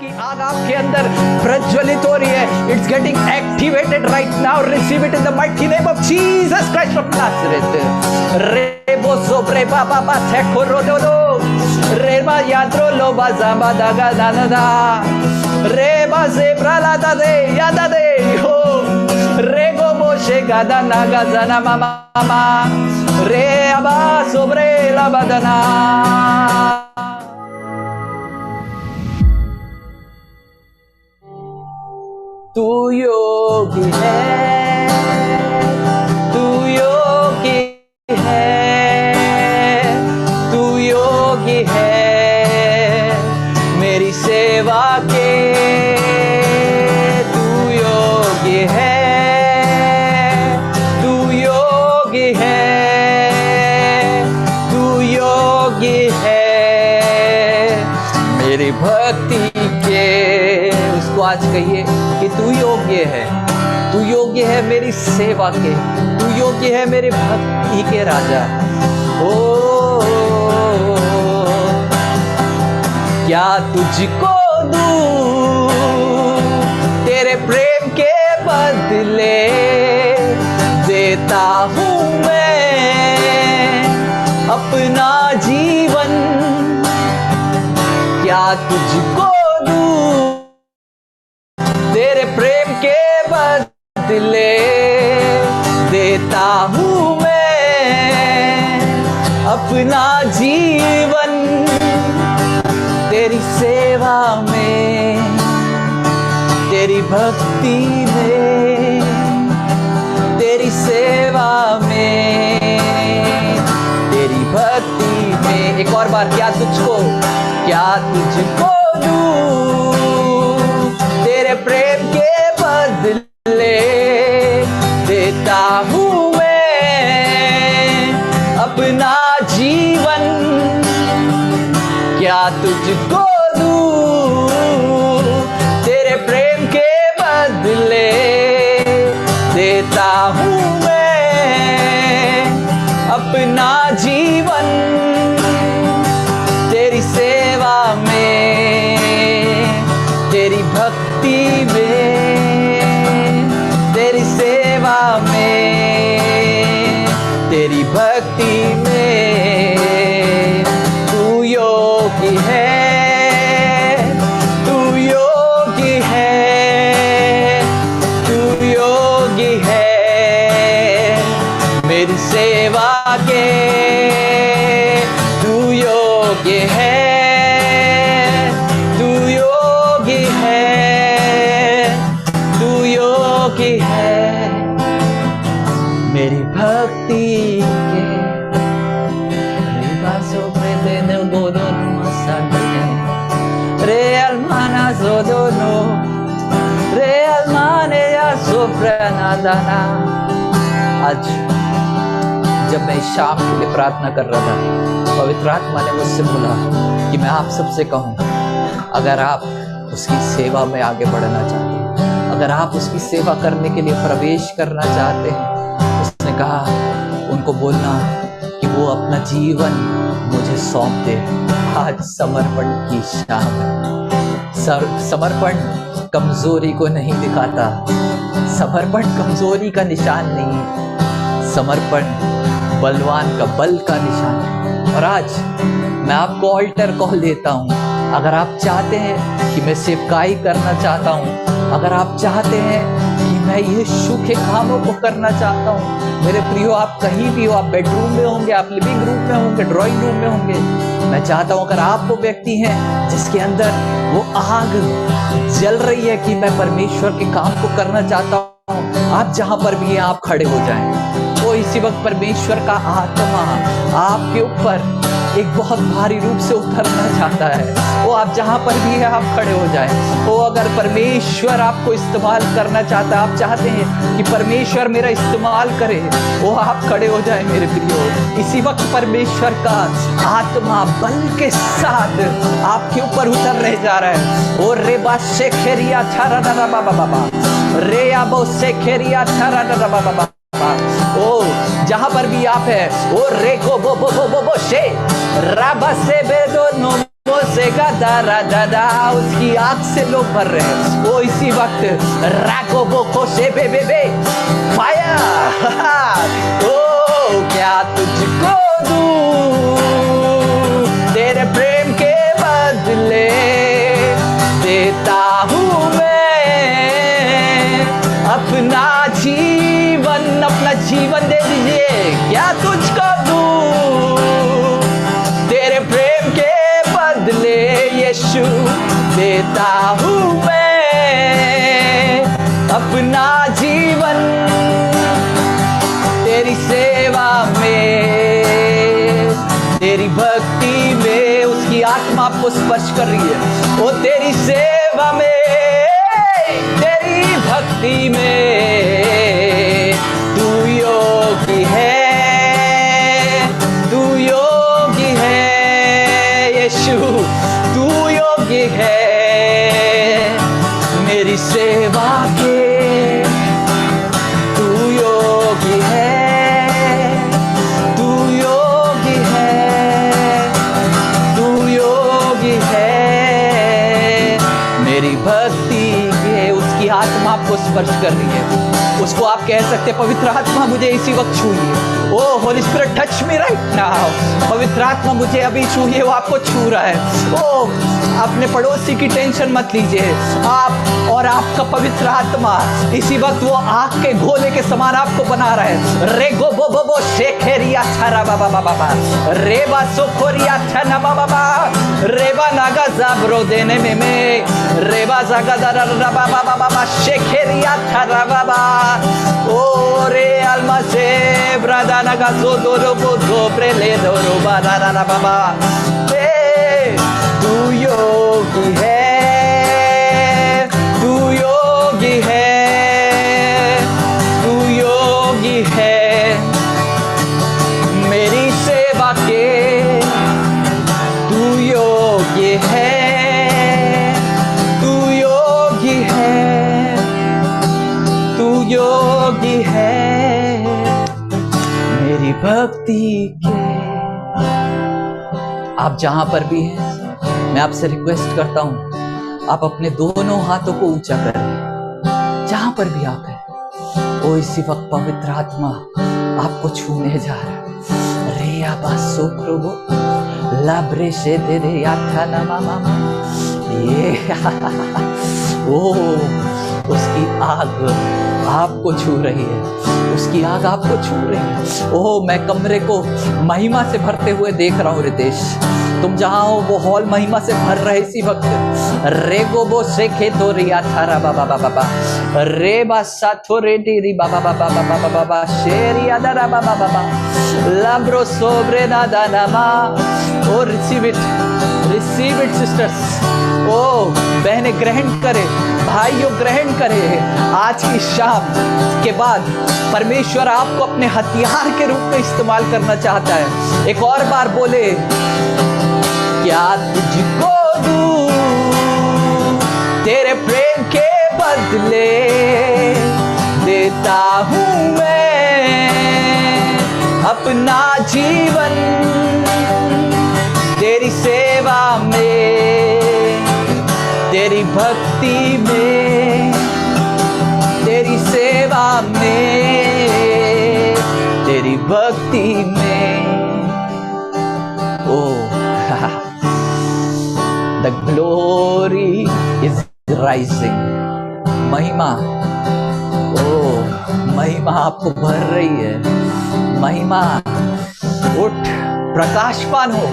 की आग आपके अंदर प्रज्वलित हो रही है। It's getting activated right now. Receive it in the mighty name of Jesus Christ of Nazareth. रेबो सोब्रे बाबा बा थेको रोदोदो रेबा यात्रो लोबा जाबा दागा दानदा रेबा जेब्रा लादा दे यादा दे हो रेगो बोशे गादा नागा जाना मामा रे अबा सोब्रे लाबदना। तू योगी है, तू योगी है, तू योगी है मेरी सेवा के। तू योगी है, तू योगी है, तू योगी है मेरी भक्ति के। उसको आज कहिए कि तू योग्य है, तू योग्य है मेरी सेवा के, तू योग्य है मेरे भक्ति के राजा। ओ क्या तुझको दूं तेरे प्रेम के बदले, देता हूं मैं अपना जीवन। क्या तुझको दूं तेरे प्रेम के बदले, देता हूं मैं अपना जीवन। तेरी सेवा में, तेरी भक्ति में, तेरी सेवा में, तेरी भक्ति में। एक और बार, क्या तुझको दूं तेरे प्रेम के बदले, देता हूं मैं अपना जीवन। क्या तुझको दूं तेरे प्रेम के बदले, देता हूं मैं अपना जीवन। तेरी सेवा में, तेरी भक्ति में, तेरी सेवा में, तेरी भक्ति में। तू योगी है, तू योगी है, तू योगी है मेरी सेवा के। तू योगी है, तू योगी है, तू योगी है मेरी भक्ति के। रे almana zodono, re almane ya sopranadana। आज जब मैं शाम के लिए प्रार्थना कर रहा था, पवित्र आत्मा ने मुझसे बोला कि मैं आप सबसे कहूँ, अगर आप उसकी सेवा में आगे बढ़ना चाहते हैं, अगर आप उसकी सेवा करने के लिए प्रवेश करना चाहते हैं, उसने कहा उनको बोलना कि वो अपना जीवन मुझे सौंप दे। आज समर्पण की शाम है। समर्पण कमजोरी को नहीं दिखाता, समर्पण कमजोरी का निशान नहीं है, समर्पण बलवान का बल का निशान है। और आज मैं आपको ऑल्टर कॉल देता हूँ। अगर आप चाहते हैं कि मैं सेवकाई करना चाहता हूँ, अगर आप चाहते हैं कि मैं यीशु के कामों को करना चाहता हूँ, मेरे प्रियो, आप कहीं भी हो, आप बेडरूम में होंगे, आप लिविंग रूम में होंगे, ड्राइंग रूम में होंगे, मैं चाहता हूँ अगर आप वो व्यक्ति हैं जिसके अंदर वो आग जल रही है कि मैं परमेश्वर के काम को करना चाहता हूँ, आप जहां पर भी हैं आप खड़े हो जाएं। वो इसी वक्त परमेश्वर का आत्मा आपके ऊपर एक बहुत भारी रूप से उतरना चाहता है। वो आप जहां पर भी है आप खड़े हो जाएं। वो अगर परमेश्वर आपको इस्तेमाल करना चाहता है, आप चाहते हैं कि परमेश्वर मेरा इस्तेमाल करे, वो आप खड़े हो जाएं मेरे प्रियो। इसी वक्त परमेश्वर का आत्मा बल के साथ आपके ऊपर उतरने जा रहा है। ओ रे बा शेखरिया छारा दादा बाबा बाबा रे आबो शेखरिया छारा दादा बाबा बाबा। ओ जहां पर भी आप है, ओ रे को बो बो बो बो बो शे राबा से बेदो नो वो से दादा दादा उसकी आंख से लोग भर रहे हैं। वो इसी वक्त राको बोको से बे फायर। ओ क्या तुझको दूं तेरे प्रेम के बदले, देता हूँ मैं अपना जीवन, अपना जीवन दे दीजिए। क्या तुझको दूं तेरे प्रेम के बदले, यीशु देता हूँ मैं अपना जीवन तेरी सेवा में, तेरी भक्ति में। उसकी आत्मा आपको स्पर्श कर रही है। वो तेरी सेवा में, तेरी भक्ति में तू योगी है, तू योगी है यीशु, तू योगी है मेरी सेवा के, तू योगी है, तू योगी है, तू योगी है मेरी भक्ति के। उसकी आत्मा आपको स्पर्श कर रही है। उसको आप कह सकते हैं पवित्र आत्मा मुझे इसी वक्त छूइए। Oh holy spirit touch me right now. पवित्र आत्मा मुझे अभी छूइए। वो आपको छू रहा है। ओ अपने पड़ोसी की टेंशन मत लीजिए। आप और आपका पवित्र आत्मा इसी वक्त वो आग के गोले के समान आपको बना रहा है। रेगो बो बो बो शेखेरिया छरा बाबा बाबा रेबा सोखोरिया छना बाबा बाबा रेबा नागा जाब्रो देने में रेबा जागा दरा बाबा बाबा शेखेरिया छरा बाबा ओ रे alma se bradana gaso doro bozo prele doro barara baba तू योगी है, तू योगी है, तू योगी है मेरी सेवा के, तू योगी है, तू योगी है, तू योगी है मेरी भक्ति के। आप जहां पर भी हैं, मैं आपसे रिक्वेस्ट करता हूं आप अपने दोनों हाथों को ऊंचा करें जहां पर भी आप हैं। ओ इसी वक्त पवित्र आत्मा आपको छूने जा रहा है। रे आबा सोक्रोबो लाब्रे से दे रे याथा ना मामा ये ओ उसकी आग आपको छू रही है, उसकी आग आपको छू रही है। ओह मैं कमरे को महिमा से भरते हुए देख रहा हूँ रितेश। तुम जहां हो वो हॉल महिमा से भर रहे इसी वक्त। रेगो बो से खेतो रिया थारा बाबा बाबा बाबा रेबा साथो रेडी री बाबा बाबा बाबा बाबा शेरिया दरा बाबा बाबा लाब्रो सोब्रे ना दाना मा। ओ रिसीव इट सिस्टर्स। ओ बहनें ग्रहण करें, भाइयों ग्रहण करें। आज की शाम के बाद परमेश्वर आपको अपने हथियार के रूप में इस्तेमाल करना चाहता है। एक और बार बोले क्या तुझको दूं तेरे प्रेम के बदले, देता हूं मैं अपना जीवन तेरी सेवा में, तेरी भक्ति में, तेरी सेवा में, तेरी भक्ति में। Oh, the glory is rising. महिमा, महिमा आपको भर रही है। महिमा, उठ प्रकाशवान हो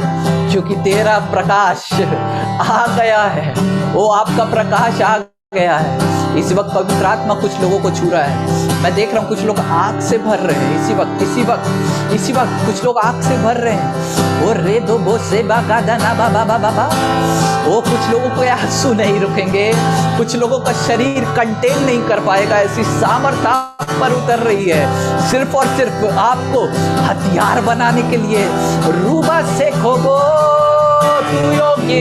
क्योंकि तेरा प्रकाश आ गया है। वो आपका प्रकाश आ गया है। इस वक्त पवित्र आत्मा कुछ लोगों को छू रहा है। मैं देख रहा हूँ कुछ लोग आग से भर रहे हैं इसी वक्त कुछ लोग आग से भर रहे हैं। वो रे दो बो से बागा दाना बाबा बाबा। वो कुछ लोगों को आंसू नहीं रुकेंगे, कुछ लोगों का शरीर कंटेन नहीं कर पाएगा। ऐसी सामर्थ्य आप पर उतर रही है सिर्फ और सिर्फ आपको हथियार बनाने के लिए। रूबा से खोबो तू योगी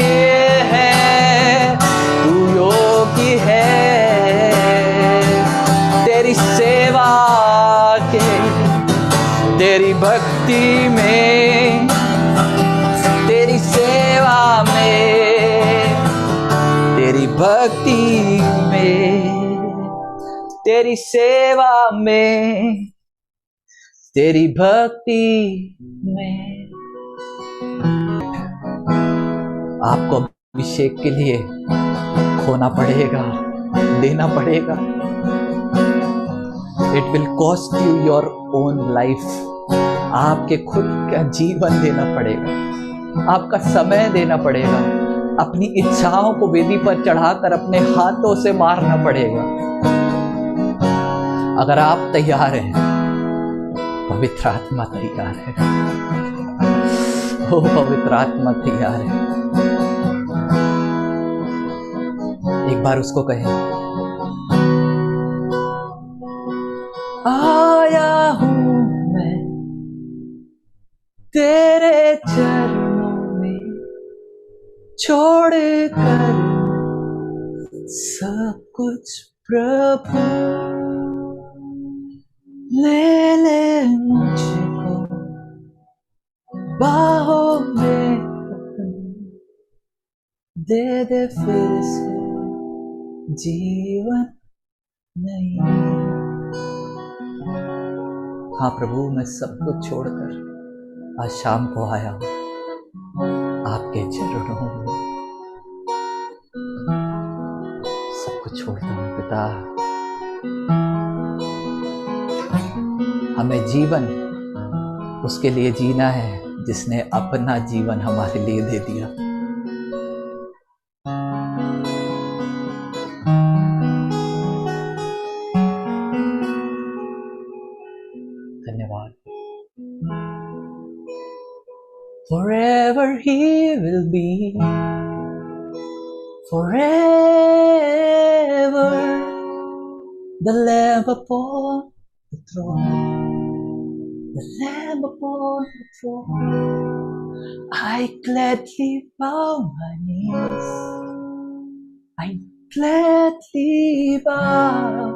है, तू योगी है तेरी सेवा के, तेरी भक्ति में, तेरी सेवा में, भक्ति में, तेरी सेवा में, तेरी भक्ति में। आपको अभिषेक के लिए खोना पड़ेगा, देना पड़ेगा। It will cost you your own life. आपके खुद का जीवन देना पड़ेगा, आपका समय देना पड़ेगा, अपनी इच्छाओं को वेदी पर चढ़ाकर अपने हाथों से मारना पड़ेगा। अगर आप तैयार हैं, पवित्र आत्मा तैयार है, वो पवित्र आत्मा तैयार है। एक बार उसको कहें, आया हूं मैं तेरे चरणों में, छोड़ कर सब कुछ प्रभु, ले ले मुझको बाहों में, दे दे फिर से जीवन नहीं। हाँ प्रभु, मैं सब कुछ छोड़कर आज शाम को आया हूं आपके चरणों में, सब कुछ छोड़ता हूं पिता। हमें जीवन उसके लिए जीना है जिसने अपना जीवन हमारे लिए दे दिया। धन्यवाद। Forever he will be, forever the Lamb upon the throne, the Lamb upon the throne. I gladly bow my knees, I gladly bow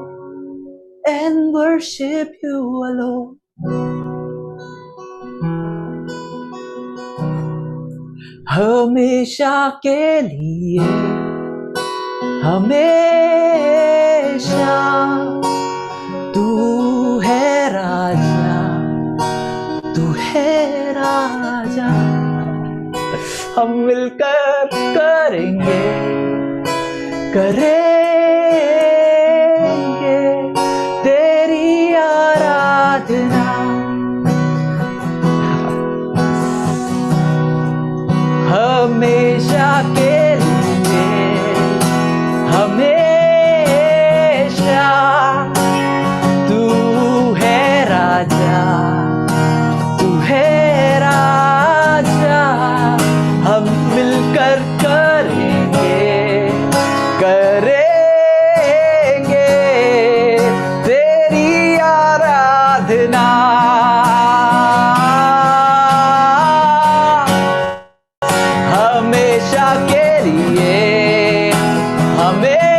and worship you alone. हमेशा के लिए, हमेशा तू है राजा, तू है राजा। हम मिलकर करेंगे, करेंगे तेरी आराधना। हमेशा के लिए, हमेशा तू है राजा, तू है राजा। हम मिलकर करेंगे, करेंगे तेरी आराधना। हमेशा के लिए, हमेशा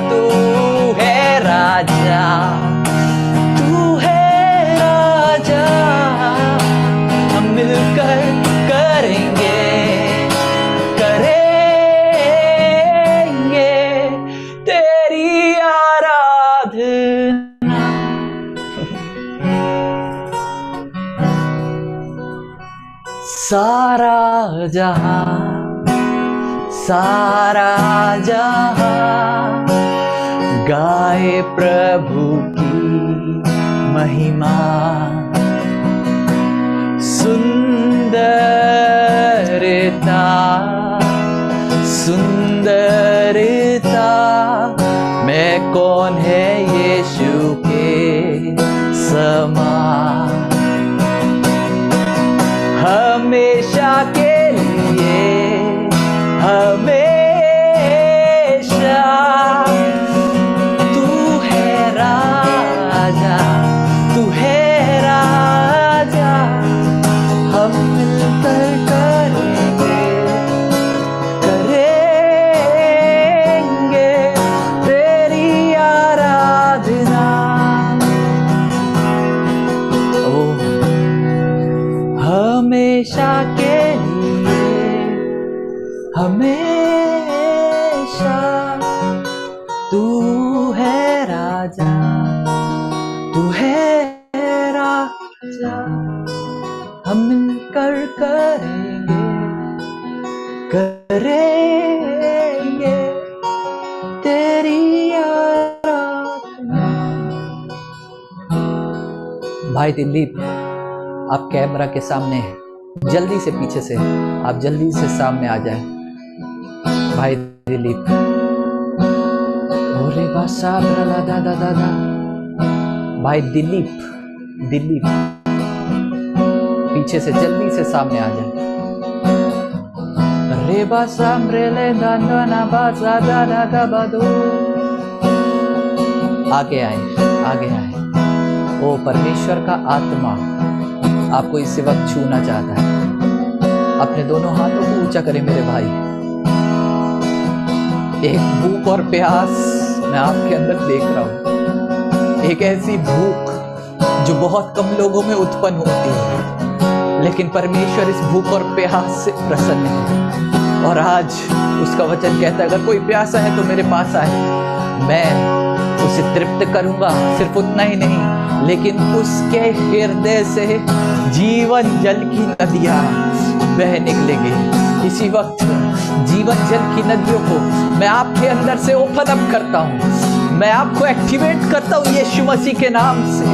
तू है राजा, तू है राजा। हम मिलकर करेंगे, करेंगे तेरी आराधना। सारा जहां, सारा जहां गाए प्रभु की महिमा। सुंदरता, सुंदरता मैं कौन है यीशु के समान। हमेशा के लिए, हमेशा तू है राजा, तू है राजा। हम मिलकर करेंगे, करेंगे तेरी आराधना। हमेशा तू है राजा, तू है राजा, हम मिलकर करेंगे तेरी आराधना। भाई दिलीप, आप कैमरा के सामने हैं, जल्दी से पीछे से आप जल्दी से सामने आ जाए। भाई दिलीप, ओरे बासा ब्रला दादा दादा। भाई दिलीप, दिलीप पीछे से जल्दी से सामने आ जाए। रे बासा ब्रेले दाना बासा दादा गबदो। आगे आए, आगे आए। ओ परमेश्वर का आत्मा आपको इसी वक्त छूना चाहता है। अपने दोनों हाथों को ऊंचा करें मेरे भाई। एक भूख और प्यास मैं आपके अंदर देख रहा हूं, एक ऐसी भूख जो बहुत कम लोगों में उत्पन्न होती है, लेकिन परमेश्वर इस भूख और प्यास से प्रसन्न है। और आज उसका वचन कहता है, अगर कोई प्यासा है तो मेरे पास आए, मैं उसे तृप्त करूंगा। सिर्फ उतना ही नहीं, लेकिन उसके हृदय से जीवन जल की नदियां बह निकलेंगे। इसी वक्त जीवन जल की नदियों को मैं आपके अंदर से ओपन अप करता हूं, मैं आपको एक्टिवेट करता हूं यीशु मसीह के नाम से।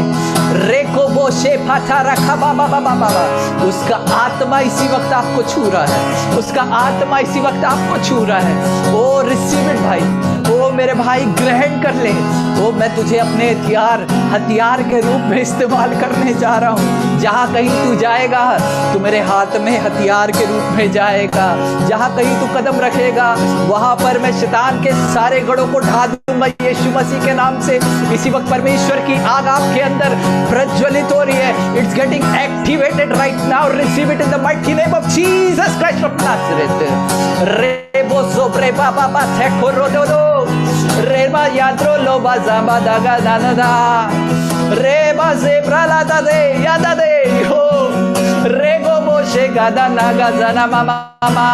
रेको बोशे फाटा रखा बाबा बाबा बाबा। उसका आत्मा इसी वक्त आपको छू रहा है, उसका आत्मा इसी वक्त आपको छू रहा है। ओ रिसीव इट भाई, ओ मेरे भाई ग्रहण कर ले। ओ मैं तुझे अपने हथियार के रूप में इस्तेमाल करने जा रहा हूँ। जहाँ कहीं तू जाएगा तो मेरे हाथ में हथियार के रूप में जाएगा। जहाँ कहीं तू कदम रखेगा वहां पर मैं शैतान के सारे गढ़ों को ढा दूंगा यीशु मसीह के नाम से। इसी वक्त परमेश्वर की आग आपके अंदर प्रज्वलित हो रही है। It's getting activated right now. Receive it in the mighty name of Jesus Christ of Nazareth. रेबो सोब्रे बाबा बा थेको रोदोदो रेबा यात्रो लोबा जाबा दागा दानदा रेबा जेब्रा लादा दे यादा दे हो रेगो बोशे गादा नागा जना मामा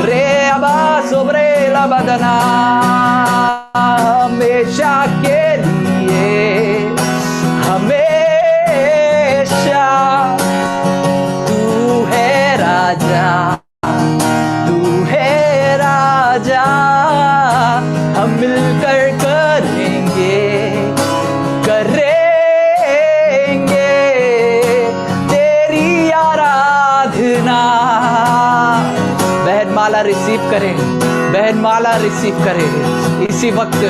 रे अबा सोब्रे लाबदना। हमेशा के लिए, हमेशा तू है राजा, तू है राजा, हम मिलकर करेंगे तेरी आराधना। बहन माला रिसीव करें, बहन माला रिसीव करें। इसी वक्त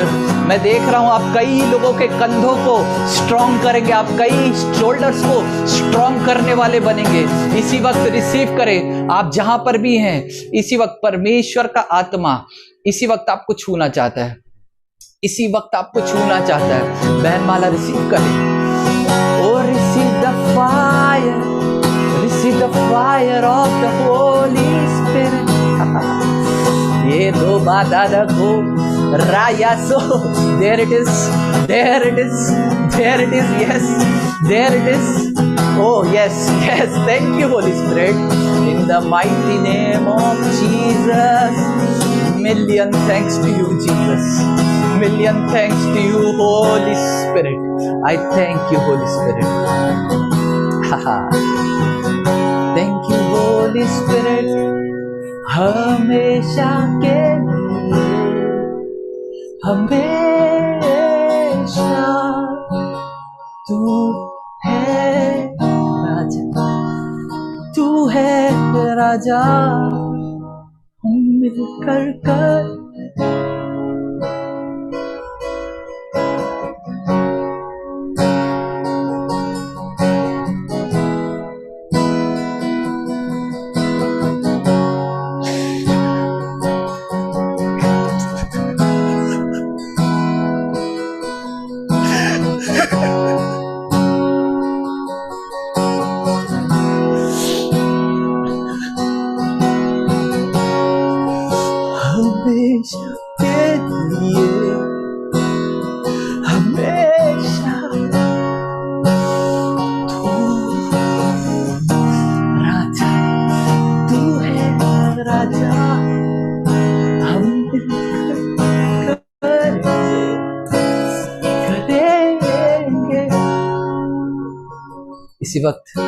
मैं देख रहा हूं आप कई लोगों के कंधों को स्ट्रॉन्ग करेंगे, आप कई शोल्डर्स को स्ट्रॉन्ग करने वाले बनेंगे। इसी वक्त रिसीव करें, आप जहां पर भी हैं। इसी वक्त परमेश्वर का आत्मा इसी वक्त आपको छूना चाहता है, इसी वक्त आपको छूना चाहता है। बहन माला रिसीव करें। Oh receive the fire, receive the fire of the holy spirit. ये दो बादा दो राया so there it is, there it is, there it is, yes there it is. Oh yes, yes, thank you Holy Spirit, in the mighty name of Jesus. Million thanks to you Jesus, million thanks to you Holy Spirit. I thank you Holy Spirit. Thank you Holy Spirit. हमेशा के लिए, हमेशा तू है राजा, तू है राजा, हम मिलकर कर। हमेशा के लिए, हमेशा तू राजा, तू है राजा। इसी वक्त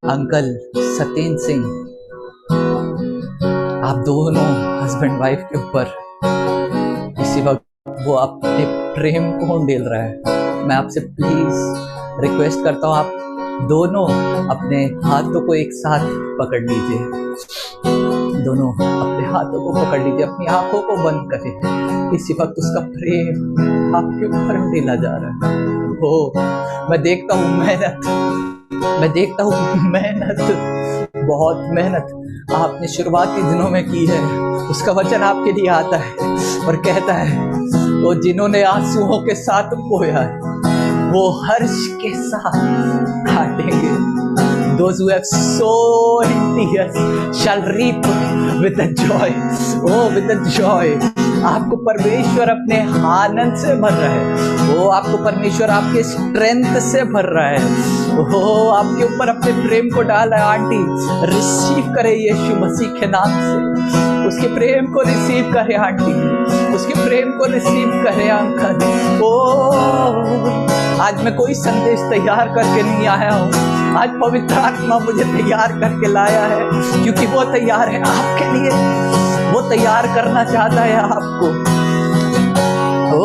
अंकल सत्येंद्र सिंह, आप दोनों हस्बैंड वाइफ के ऊपर इसी वक्त वो अपने प्रेम को ढेल रहा है। मैं आपसे प्लीज रिक्वेस्ट करता हूँ, आप दोनों अपने हाथों को एक साथ पकड़ लीजिए, दोनों अपने हाथों को पकड़ लीजिए, अपनी आंखों को बंद करें। इसी वक्त उसका प्रेम आपके ऊपर ढेला जा रहा है। ओ मैं देखता हूँ मेहनत, बहुत मेहनत आपने शुरुआती दिनों में की है। उसका वचन आपके लिए आता है और कहता है, वो जिन्होंने आंसुओं के साथ बोया है वो हर्ष के साथ काटेंगे। Those who have sown in tears shall reap with the joy. Oh, with the joy. आपको परमेश्वर अपने आनंद से भर रहा है। वो आपको परमेश्वर आपके स्ट्रेंथ से भर रहा है। वो आपके ऊपर अपने प्रेम को डाल रहा है। आंटी रिसीव करे यीशु मसीह के नाम से, उसके प्रेम को रिसीव करे आंटी, उसके प्रेम को रिसीव करे अंकल। ओ आज मैं कोई संदेश तैयार करके नहीं आया हूँ, आज पवित्र आत्मा मुझे तैयार करके लाया है, क्योंकि वो तैयार है आपके लिए, वो तैयार करना चाहता है आपको। ओ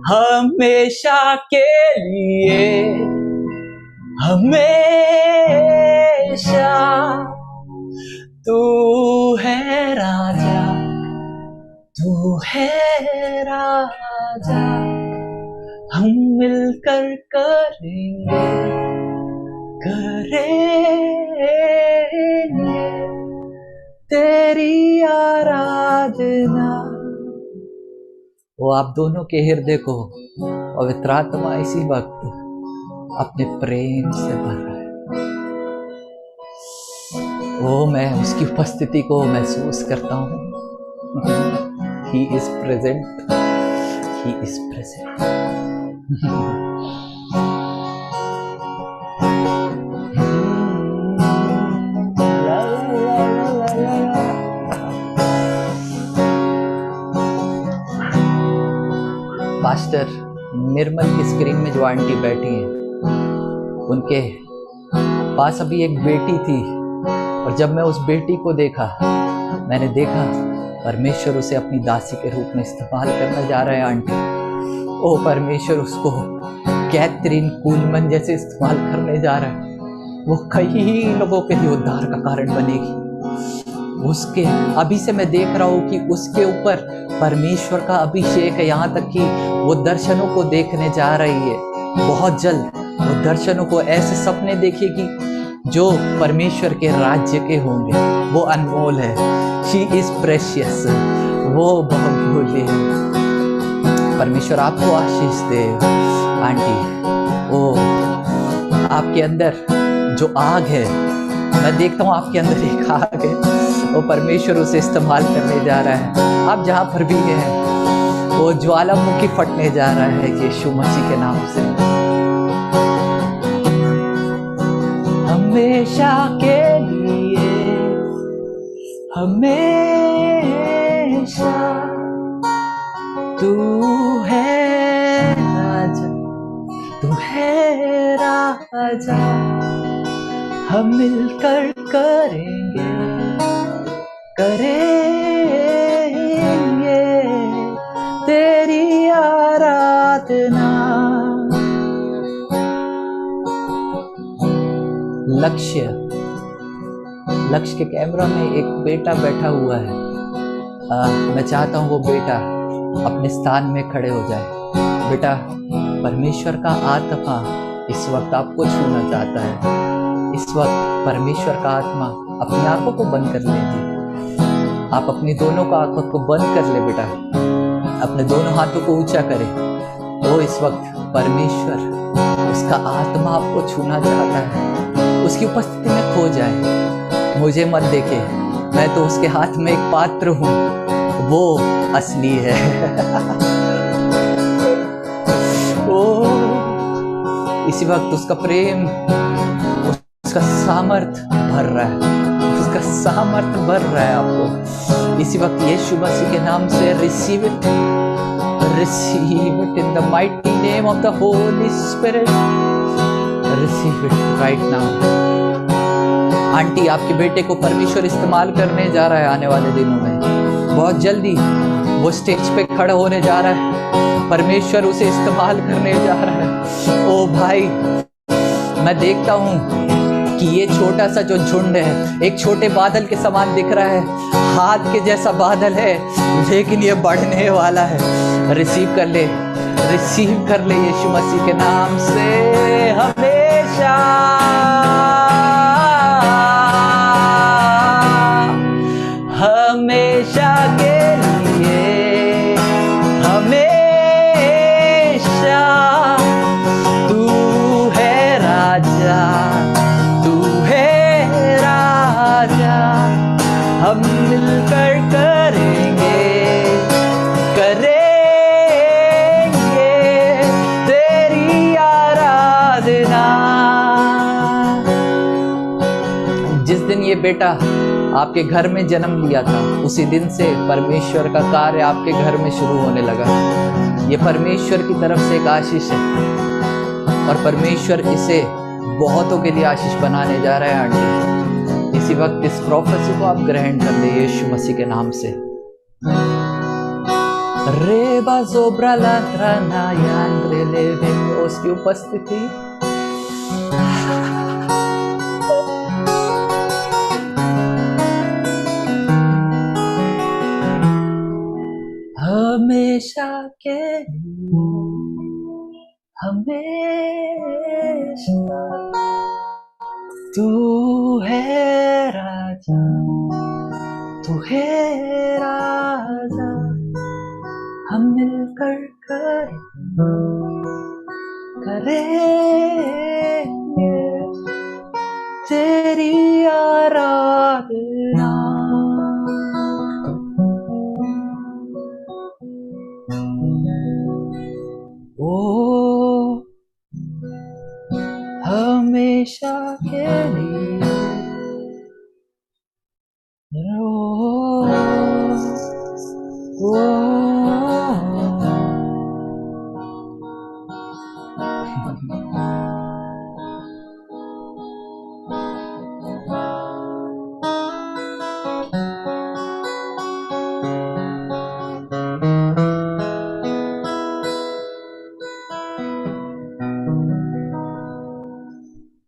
हमेशा के लिए, हमेशा तू है राजा, तू है राजा, हम मिलकर करेंगे तेरी आराधना। वो आप दोनों के हृदय को पवित्र आत्मा इसी वक्त अपने प्रेम से भर रहा है। वो मैं उसकी उपस्थिति को महसूस करता हूँ। He is present. He is present. Pastor Nirmal की स्क्रीन में जो आंटी बैठी हैं, उनके पास अभी एक बेटी थी, और जब मैं उस बेटी को देखा, मैंने देखा परमेश्वर उसे अपनी दासी के रूप में इस्तेमाल करना जा रहा है। आंटी ओ परमेश्वर उसको कैथरीन कुलमन जैसे इस्तेमाल करने जा रहा है। वो कई लोगों के लिए उद्धार का कारण बनेगी। उसके अभी से मैं देख रहा हूँ कि उसके ऊपर परमेश्वर का अभिषेक है, यहाँ तक कि वो दर्शनों को देखने जा रही है। बहुत जल्द वो दर्शनों को ऐसे सपने देखेगी जो परमेश्वर के राज्य के होंगे। वो अनमोल है। शी इज प्रेशियस, वो बहुमूल्य है। परमेश्वर आपको आशीष दे आंटी। ओ आपके अंदर जो आग है, मैं देखता हूँ आपके अंदर एक आग है, वो परमेश्वर उसे इस्तेमाल करने जा रहा है। आप जहाँ पर भी हैं, वो ज्वालामुखी फटने जा रहा है यीशु मसीह के नाम से। हमेशा के लिए, हमेशा तू है राजा, तू है राजा, हम मिलकर करेंगे तेरी आराधना। लक्ष्य के कैमरा में एक बेटा बैठा हुआ है। मैं चाहता हूँ वो बेटा अपने स्थान में खड़े हो जाए। बेटा, परमेश्वर का आत्मा इस वक्त आपको छूना चाहता है। इस वक्त परमेश्वर का आत्मा, अपनी आंखों को बंद कर लीजिए। आप अपनी दोनों का आंखों को बंद कर ले बेटा, अपने दोनों हाथों को ऊंचा करें। वो इस वक्त परमेश्वर, उसका आत्मा आपको छूना चाहता है। उसकी उपस्थिति में खो जाए। मुझे मत देखे, मैं तो उसके हाथ में एक पात्र हूँ, वो असली है। ओ इसी वक्त उसका प्रेम, उसका सामर्थ भर रहा है, उसका सामर्थ भर रहा है आपको। इसी वक्त यीशु मसीह के नाम से receive it, Receive it in the mighty name of the Holy Spirit. Receive it right now. Aunty, आपके बेटे को परमेश्वर इस्तेमाल करने जा रहा है आने वाले दिनों में। बहुत जल्दी वो स्टेज पे खड़ा होने जा रहा है, परमेश्वर उसे इस्तेमाल करने जा रहा है। ओ भाई, मैं देखता हूँ कि ये छोटा सा जो झुंड है एक छोटे बादल के समान दिख रहा है, हाथ के जैसा बादल है, लेकिन ये बढ़ने वाला है। रिसीव कर ले, रिसीव कर ले यीशु मसीह के नाम से। हमेशा हमेशा के लिए, हमेशा तू है राजा, तू है राजा। हम मिलकर करेंगे, करेंगे तेरी आराधना। जिस दिन ये बेटा आपके घर में जन्म लिया था, उसी दिन से परमेश्वर का कार्य आपके घर में शुरू होने लगा। ये परमेश्वर की तरफ से एक आशीष है और परमेश्वर इसे बहुतों के लिए आशीष बनाने जा रहा है। आंटी, इसी वक्त इस प्रोफेसी को आप ग्रहण कर ले यीशु मसीह के नाम से। रेबा जोब्रा लात्रा नायान रेले, उसकी उपस्थिति हमेशा के लिए, हमेशा तू है राजा, तू है राजा। हम मिलकर करेंगे तेरी आराधना। ओ हमेशा के लिए,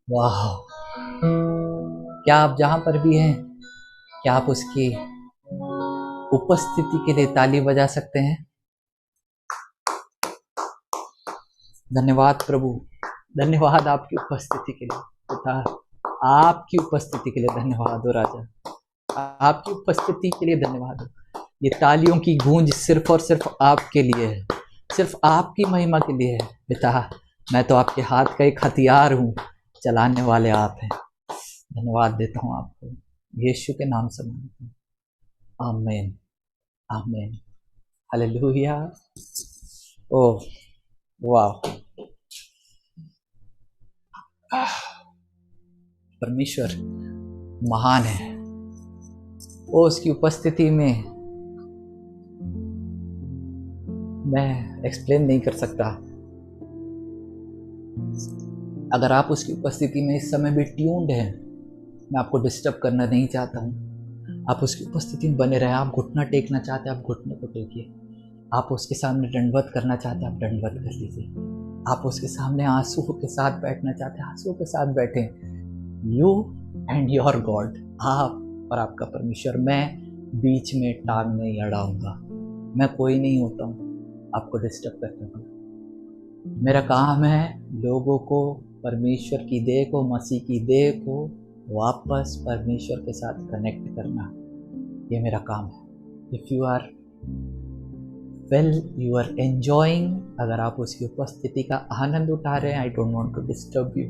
वाह! क्या आप जहां पर भी हैं, क्या आप उसकी उपस्थिति के लिए ताली बजा सकते हैं? धन्यवाद प्रभु, धन्यवाद आपकी उपस्थिति के लिए पिता, आपकी उपस्थिति के लिए धन्यवाद हो राजा, आपकी उपस्थिति के लिए धन्यवाद हो। ये तालियों की गूंज सिर्फ और सिर्फ आपके लिए है, सिर्फ आपकी महिमा के लिए है पिता। मैं तो आपके हाथ का एक हथियार हूँ, चलाने वाले आप हैं। धन्यवाद देता हूँ आपको, यीशु के नाम से मांगता हूँ, आमीन, आमीन, हालेलुया। ओह वाह, परमेश्वर महान है। वो उसकी उपस्थिति में मैं एक्सप्लेन नहीं कर सकता। अगर आप उसकी उपस्थिति में इस समय भी ट्यून्ड हैं, मैं आपको डिस्टर्ब करना नहीं चाहता हूँ। आप उसकी उपस्थिति में बने रहें। आप घुटना टेकना चाहते हैं, आप घुटने को टेकिए। आप उसके सामने दंडवत करना चाहते हैं, आप दंडवत कर लीजिए। आप उसके सामने आंसू के साथ बैठना चाहते हैं, आंसू के साथ बैठें। यू एंड योर गॉड, आप और आपका परमेश्वर। मैं बीच में टांग नहीं अड़ाऊंगा, मैं कोई नहीं होता हूँ आपको डिस्टर्ब करने वाला। मेरा काम है लोगों को परमेश्वर की देह को, मसीह की देह को वापस परमेश्वर के साथ कनेक्ट करना। ये मेरा काम है। If you are well, you are enjoying, अगर आप उसकी उपस्थिति का आनंद उठा रहे हैं, I don't want to disturb you.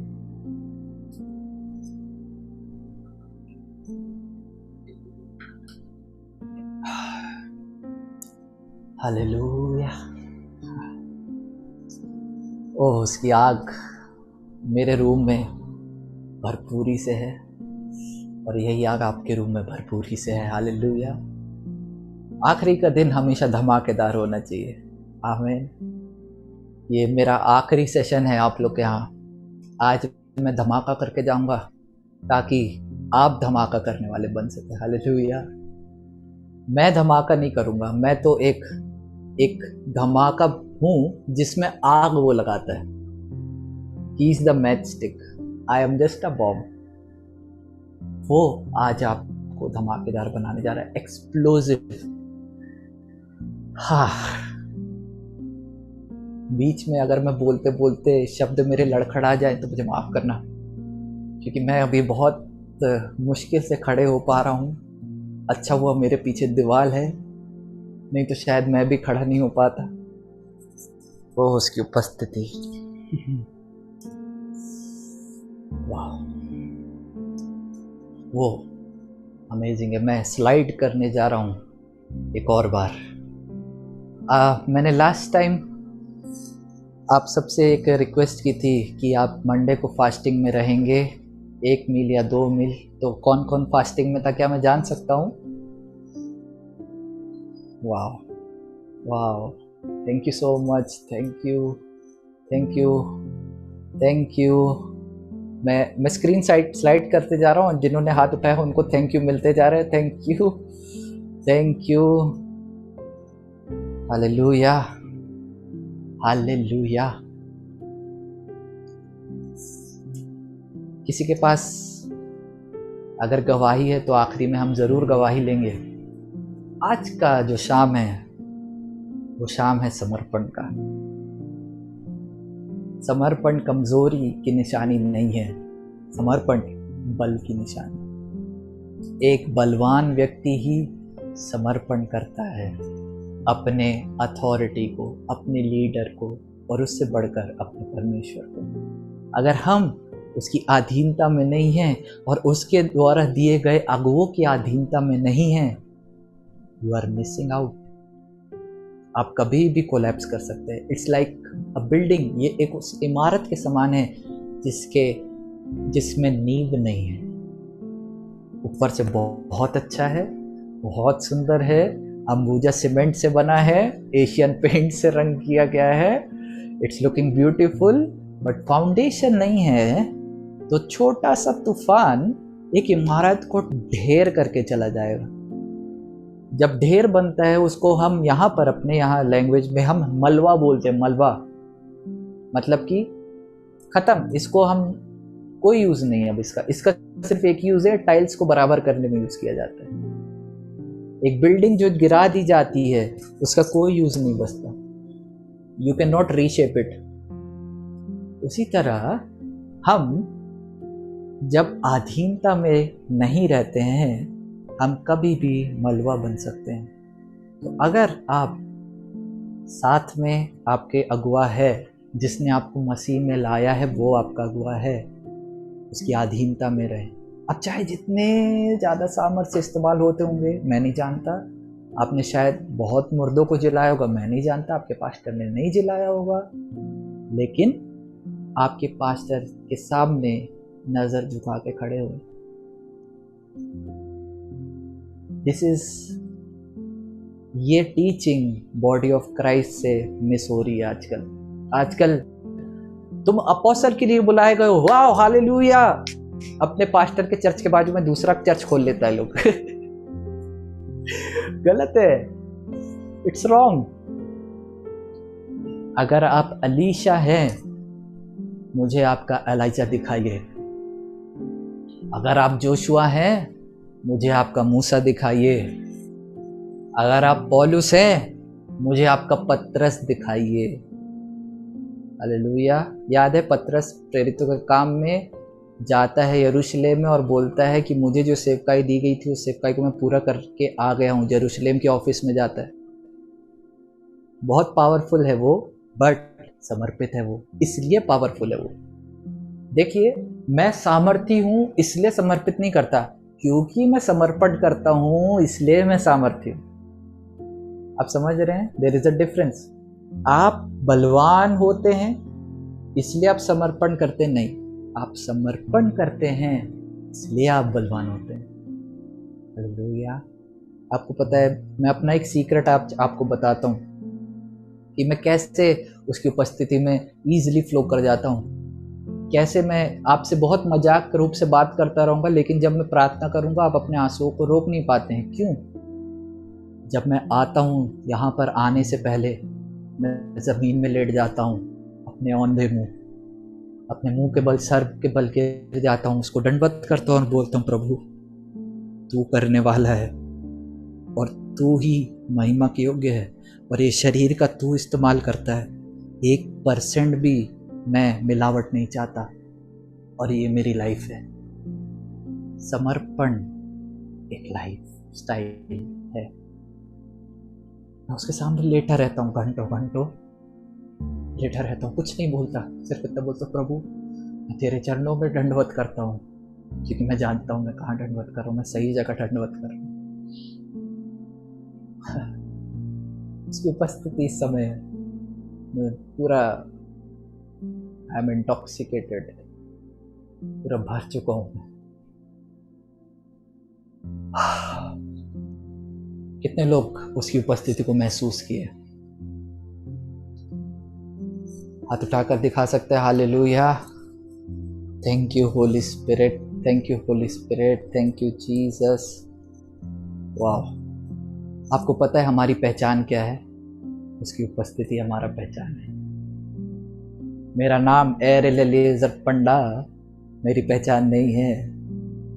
Hallelujah. Oh, उसकी आग मेरे रूम में भरपूरी से है और यही आग आपके रूम में भरपूरी से है। हालेलुया। आखिरी का दिन हमेशा धमाकेदार होना चाहिए। आमीन। ये मेरा आखिरी सेशन है आप लोग के यहाँ। आज मैं धमाका करके जाऊंगा ताकि आप धमाका करने वाले बन सके। हालेलुया। मैं धमाका नहीं करूंगा, मैं तो एक धमाका हूँ जिसमें आग वो लगाता है। He is the match stick, I am just a bomb. वो आज आपको धमाकेदार बनाने जा रहा है, एक्सप्लोजिव। हाँ, बीच में अगर मैं बोलते बोलते शब्द मेरे लड़खड़ा जाए तो मुझे माफ करना, क्योंकि मैं अभी बहुत मुश्किल से खड़े हो पा रहा हूँ। अच्छा हुआ मेरे पीछे दीवार है, नहीं तो शायद मैं भी खड़ा नहीं हो पाता। वो उसकी उपस्थिति, वाह, वो अमेजिंग है। मैं स्लाइड करने जा रहा हूँ एक और बार। मैंने लास्ट टाइम आप सबसे एक रिक्वेस्ट की थी कि आप मंडे को फास्टिंग में रहेंगे, 1 मील या 2 मील। तो कौन कौन फास्टिंग में था, क्या मैं जान सकता हूँ? वाह वाह, thank you so much, thank you thank you thank you. मैं स्क्रीन स्लाइड करते जा रहा हूँ, जिन्होंने हाथ उठाया उनको थैंक यू मिलते जा रहे हैं। Thank you thank you. Hallelujah hallelujah. किसी के पास अगर गवाही है तो आखिरी में हम जरूर गवाही लेंगे। आज का जो शाम है वो शाम है समर्पण का। समर्पण कमजोरी की निशानी नहीं है, समर्पण बल की निशानी। एक बलवान व्यक्ति ही समर्पण करता है अपने अथॉरिटी को, अपने लीडर को, और उससे बढ़कर अपने परमेश्वर को। अगर हम उसकी अधीनता में नहीं हैं और उसके द्वारा दिए गए अगुवों की अधीनता में नहीं हैं, यू आर मिसिंग आउट। आप कभी भी कोलैप्स कर सकते हैं। इट्स लाइक अ बिल्डिंग, ये एक उस इमारत के समान है जिसमें नींव नहीं है। ऊपर से बहुत अच्छा है, बहुत सुंदर है, अंबुजा सीमेंट से बना है, एशियन पेंट से रंग किया गया है, it's looking beautiful, but foundation नहीं है तो छोटा सा तूफान एक इमारत को ढेर करके चला जाएगा। जब ढेर बनता है उसको हम यहाँ पर अपने यहाँ लैंग्वेज में हम मलबा बोलते हैं। मलबा मतलब कि खत्म, इसको हम कोई यूज नहीं है अब इसका सिर्फ एक यूज है, टाइल्स को बराबर करने में यूज किया जाता है। एक बिल्डिंग जो गिरा दी जाती है उसका कोई यूज नहीं बचता, you can not reshape it. उसी तरह हम जब अधीनता में नहीं रहते हैं हम कभी भी मलबा बन सकते हैं। तो अगर आप साथ में आपके अगुआ है, जिसने आपको मसीह में लाया है, वो आपका अगुआ है, उसकी अधीनता में रहे। अब चाहे जितने ज़्यादा सामर्थ्य इस्तेमाल होते होंगे, मैं नहीं जानता, आपने शायद बहुत मुर्दों को जिलाया होगा, मैं नहीं जानता, आपके पास्टर ने नहीं जिलाया होगा, लेकिन आपके पास्टर के सामने नज़र झुका के खड़े हुए। दिस इज, ये टीचिंग बॉडी ऑफ क्राइस्ट से मिस हो रही है आजकल। तुम अपोस्टल के लिए बुलाए गए हो, वाह हालेलुया। अपने पास्टर के चर्च के बाजू में दूसरा चर्च खोल लेता है लोग। गलत है, इट्स रॉन्ग। अगर आप अलीशा हैं, मुझे आपका एलाइजा दिखाइए। अगर आप जोशुआ हैं, मुझे आपका मूसा दिखाइए। अगर आप पौलुस हैं, मुझे आपका पतरस दिखाइए। हालेलुया। याद है पतरस प्रेरितों के काम में जाता है यरूशलेम में और बोलता है कि मुझे जो सेवकाई दी गई थी उस सेवकाई को मैं पूरा करके आ गया हूँ। यरूशलेम के ऑफिस में जाता है। बहुत पावरफुल है वो, बट समर्पित है वो, इसलिए पावरफुल है वो। देखिए, मैं सामर्थी हूँ इसलिए समर्पित नहीं करता, क्योंकि मैं समर्पण करता हूँ इसलिए मैं सामर्थी हूँ। आप समझ रहे हैं? There is a difference. आप बलवान होते हैं इसलिए आप समर्पण करते नहीं, आप समर्पण करते हैं इसलिए आप बलवान होते हैं। हालेलुया। आपको पता है, मैं अपना एक सीक्रेट आपको बताता हूँ। कि मैं कैसे उसकी उपस्थिति में ईजिली फ्लो कर जाता हूँ, कैसे मैं आपसे बहुत मजाक रूप से बात करता रहूँगा, लेकिन जब मैं प्रार्थना करूँगा आप अपने आंसुओं को रोक नहीं पाते हैं। क्यों? जब मैं आता हूँ यहाँ पर आने से पहले मैं ज़मीन में लेट जाता हूँ, अपने औंधे मुँह, अपने मुंह के बल, सर के बल गिर जाता हूँ, उसको दंडवत करता हूँ और बोलता हूँ प्रभु तू करने वाला है और तू ही महिमा के योग्य है, और ये शरीर का तू इस्तेमाल करता है। 1% भी मैं मिलावट नहीं चाहता, और ये मेरी लाइफ है। समर्पण एक लाइफ स्टाइल है। मैं उसके सामने लेटा रहता हूँ, घंटों घंटों लेटा रहता हूँ, कुछ नहीं बोलता, सिर्फ इतना बोलता प्रभु मैं तेरे चरणों में दंडवत करता हूँ, क्योंकि मैं जानता हूँ मैं कहाँ दंडवत कर रहा हूँ, मैं सही जगह दंडवत कर रहा हूँ। उसकी उपस्थिति इस समय मैं पूरा आई एम इंटॉक्सिकेटेड, पूरा भर चुका हूँ। कितने लोग उसकी उपस्थिति को महसूस किए? हाथ उठाकर दिखा सकते हैं hallelujah. Thank you Holi spirit, thank you Holi spirit, thank you Jesus. वाह, आपको पता है हमारी पहचान क्या है? उसकी उपस्थिति हमारा पहचान है। मेरा नाम एलेलेजर पंडा मेरी पहचान नहीं है।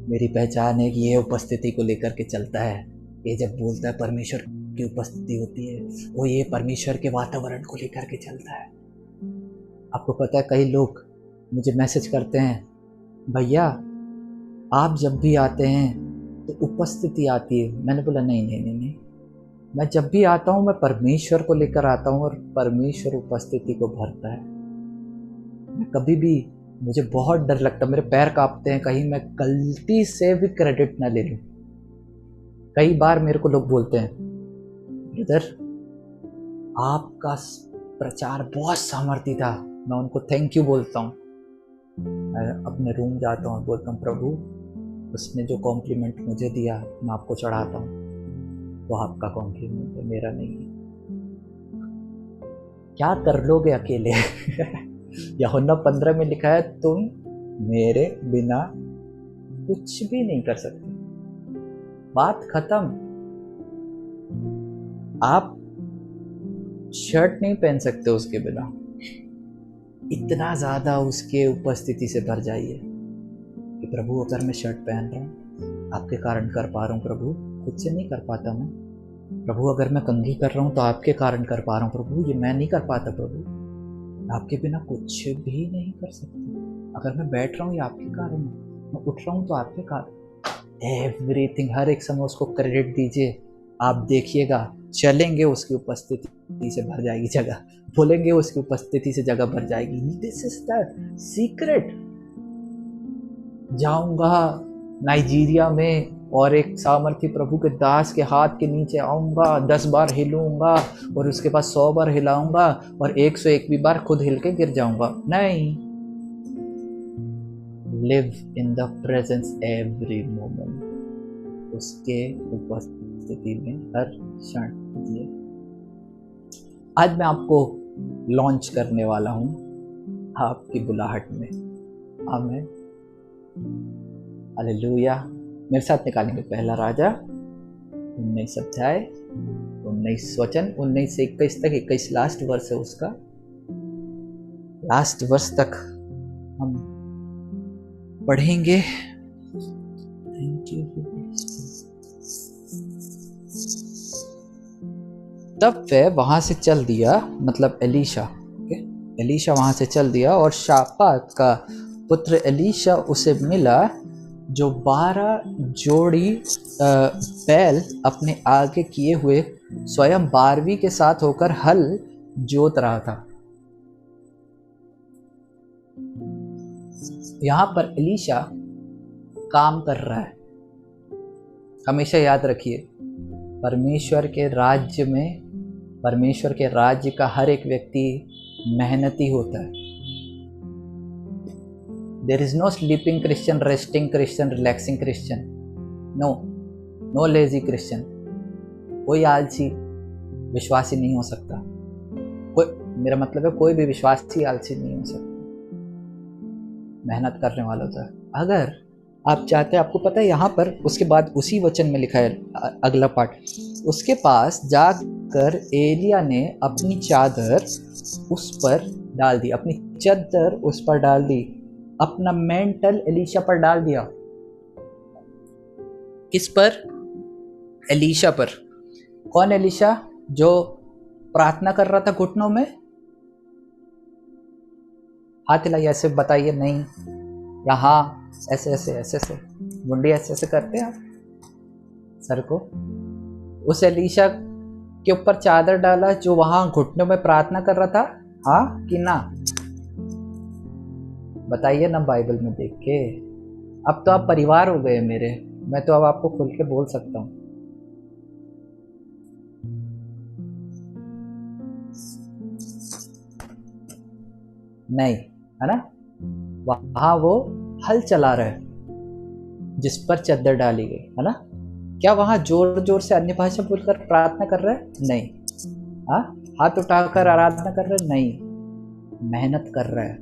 मेरी पहचान है कि ये उपस्थिति को लेकर के चलता है। ये जब बोलता है परमेश्वर की उपस्थिति होती है, वो ये परमेश्वर के वातावरण को लेकर के चलता है। आपको पता है कई लोग मुझे मैसेज करते हैं, भैया आप जब भी आते हैं तो उपस्थिति आती है। मैंने बोला नहीं नहीं नहीं नहीं, मैं जब भी आता हूँ मैं परमेश्वर को लेकर आता हूँ और परमेश्वर उपस्थिति को भरता है। मैं कभी भी, मुझे बहुत डर लगता, मेरे पैर कांपते हैं कहीं मैं गलती से भी क्रेडिट ना ले लूँ। कई बार मेरे को लोग बोलते हैं ब्रदर आपका प्रचार बहुत सामर्थ्य था। मैं उनको थैंक यू बोलता हूँ। मैं अपने रूम जाता हूँ, बोलता हूँ प्रभु उसने जो कॉम्प्लीमेंट मुझे दिया मैं आपको चढ़ाता हूँ, वो आपका कॉम्प्लीमेंट है, मेरा नहीं है। क्या कर लोगे अकेले? यूहन्ना 15 में लिखा है तुम मेरे बिना कुछ भी नहीं कर सकते। बात खत्म। आप शर्ट नहीं पहन सकते उसके बिना। इतना ज्यादा उसके उपस्थिति से भर जाइए कि प्रभु अगर मैं शर्ट पहन रहा हूँ आपके कारण कर पा रहा हूँ प्रभु, खुद से नहीं कर पाता मैं। प्रभु अगर मैं कंघी कर रहा हूँ तो आपके कारण कर पा रहा हूँ प्रभु, ये मैं नहीं कर पाता प्रभु, आपके बिना कुछ भी नहीं कर सकता। अगर मैं बैठ रहा हूँ ये आपके कारण है, मैं उठ रहा हूँ तो आपके कारण। एवरीथिंग, हर एक समय उसको क्रेडिट दीजिए। आप देखिएगा चलेंगे उसकी उपस्थिति से भर जाएगी जगह, बोलेंगे उसकी उपस्थिति से जगह भर जाएगी। This is the secret. जाऊंगा नाइजीरिया में और एक सामर्थी प्रभु के दास के हाथ के नीचे आऊंगा, 10 बार हिलूंगा और उसके बाद 100 बार हिलाऊंगा और 101 भी बार खुद हिल के गिर जाऊंगा। नहीं, live in the presence every moment, उसके उपस्थिति में हर क्षण जिए। आज मैं आपको लॉन्च करने वाला हूं आपकी बुलाहट में। आमीन, हालेलुया। मेरे साथ निकालेंगे पहला राजा 19 अध्याय 19 वचन 19 से 21 तक। 21 लास्ट वर्स है उसका, लास्ट वर्स तक हम पढ़ेंगे। Thank you. तब वह वहां से चल दिया, मतलब एलीशा, एलीशा वहां से चल दिया और शापात का पुत्र एलीशा उसे मिला जो 12 जोड़ी बैल अपने आगे किए हुए स्वयं 12वीं के साथ होकर हल जोत रहा था। यहां पर एलीशा काम कर रहा है। हमेशा याद रखिए, परमेश्वर के राज्य में, परमेश्वर के राज्य का हर एक व्यक्ति मेहनती होता है। There is no sleeping Christian, resting Christian, relaxing Christian. No lazy Christian. कोई आलसी विश्वासी नहीं हो सकता, मेरा मतलब है कोई भी विश्वासी आलसी नहीं हो सकता, मेहनत करने वाला होता है। अगर आप चाहते हैं, आपको पता है यहाँ पर उसके बाद उसी वचन में लिखा है अगला पार्ट, उसके पास जाकर एलिया ने अपनी चादर उस पर डाल दी, अपनी चादर उस पर डाल दी, अपना मेंटल एलीशा पर डाल दिया। किस पर? एलीशा पर। कौन एलीशा? जो प्रार्थना कर रहा था घुटनों में। हाथ हिलाइए, ऐसे बताइए, नहीं या हाँ, ऐसे ऐसे ऐसे ऐसे मुंडी ऐसे ऐसे करते हैं आप सर को। उस एलीशा के ऊपर चादर डाला जो वहां घुटनों में प्रार्थना कर रहा था, हाँ कि ना? बताइए ना बाइबल में देख के। अब तो आप परिवार हो गए मेरे, मैं तो अब आपको खुल के बोल सकता हूँ। नहीं, है ना? वहां वो हल चला रहा है जिस पर चद्दर डाली गई, है ना? क्या वहां जोर जोर से अन्य भाषा बोलकर प्रार्थना कर रहा है? नहीं। हाँ, हाथ उठाकर आराधना कर रहा है? नहीं, मेहनत कर रहा है।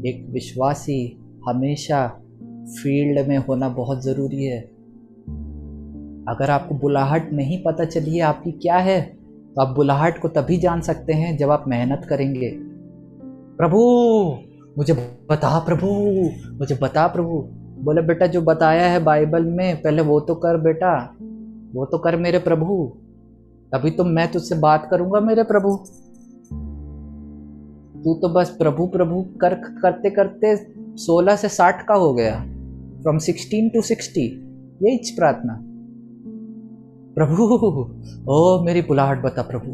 एक विश्वासी हमेशा फील्ड में होना बहुत जरूरी है। अगर आपको बुलाहट नहीं पता चली है आपकी क्या है, तो आप बुलाहट को तभी जान सकते हैं जब आप मेहनत करेंगे। प्रभु मुझे बता, प्रभु मुझे बता। प्रभु बोले बेटा जो बताया है बाइबल में पहले वो तो कर बेटा, वो तो कर मेरे प्रभु, तभी तो मैं तुझसे बात करूंगा मेरे प्रभु। तू तो बस प्रभु प्रभु करते करते 16 से 60 का हो गया, फ्रॉम 16 to 60। यही प्रार्थना। प्रभु ओ मेरी बुलाहट बता प्रभु,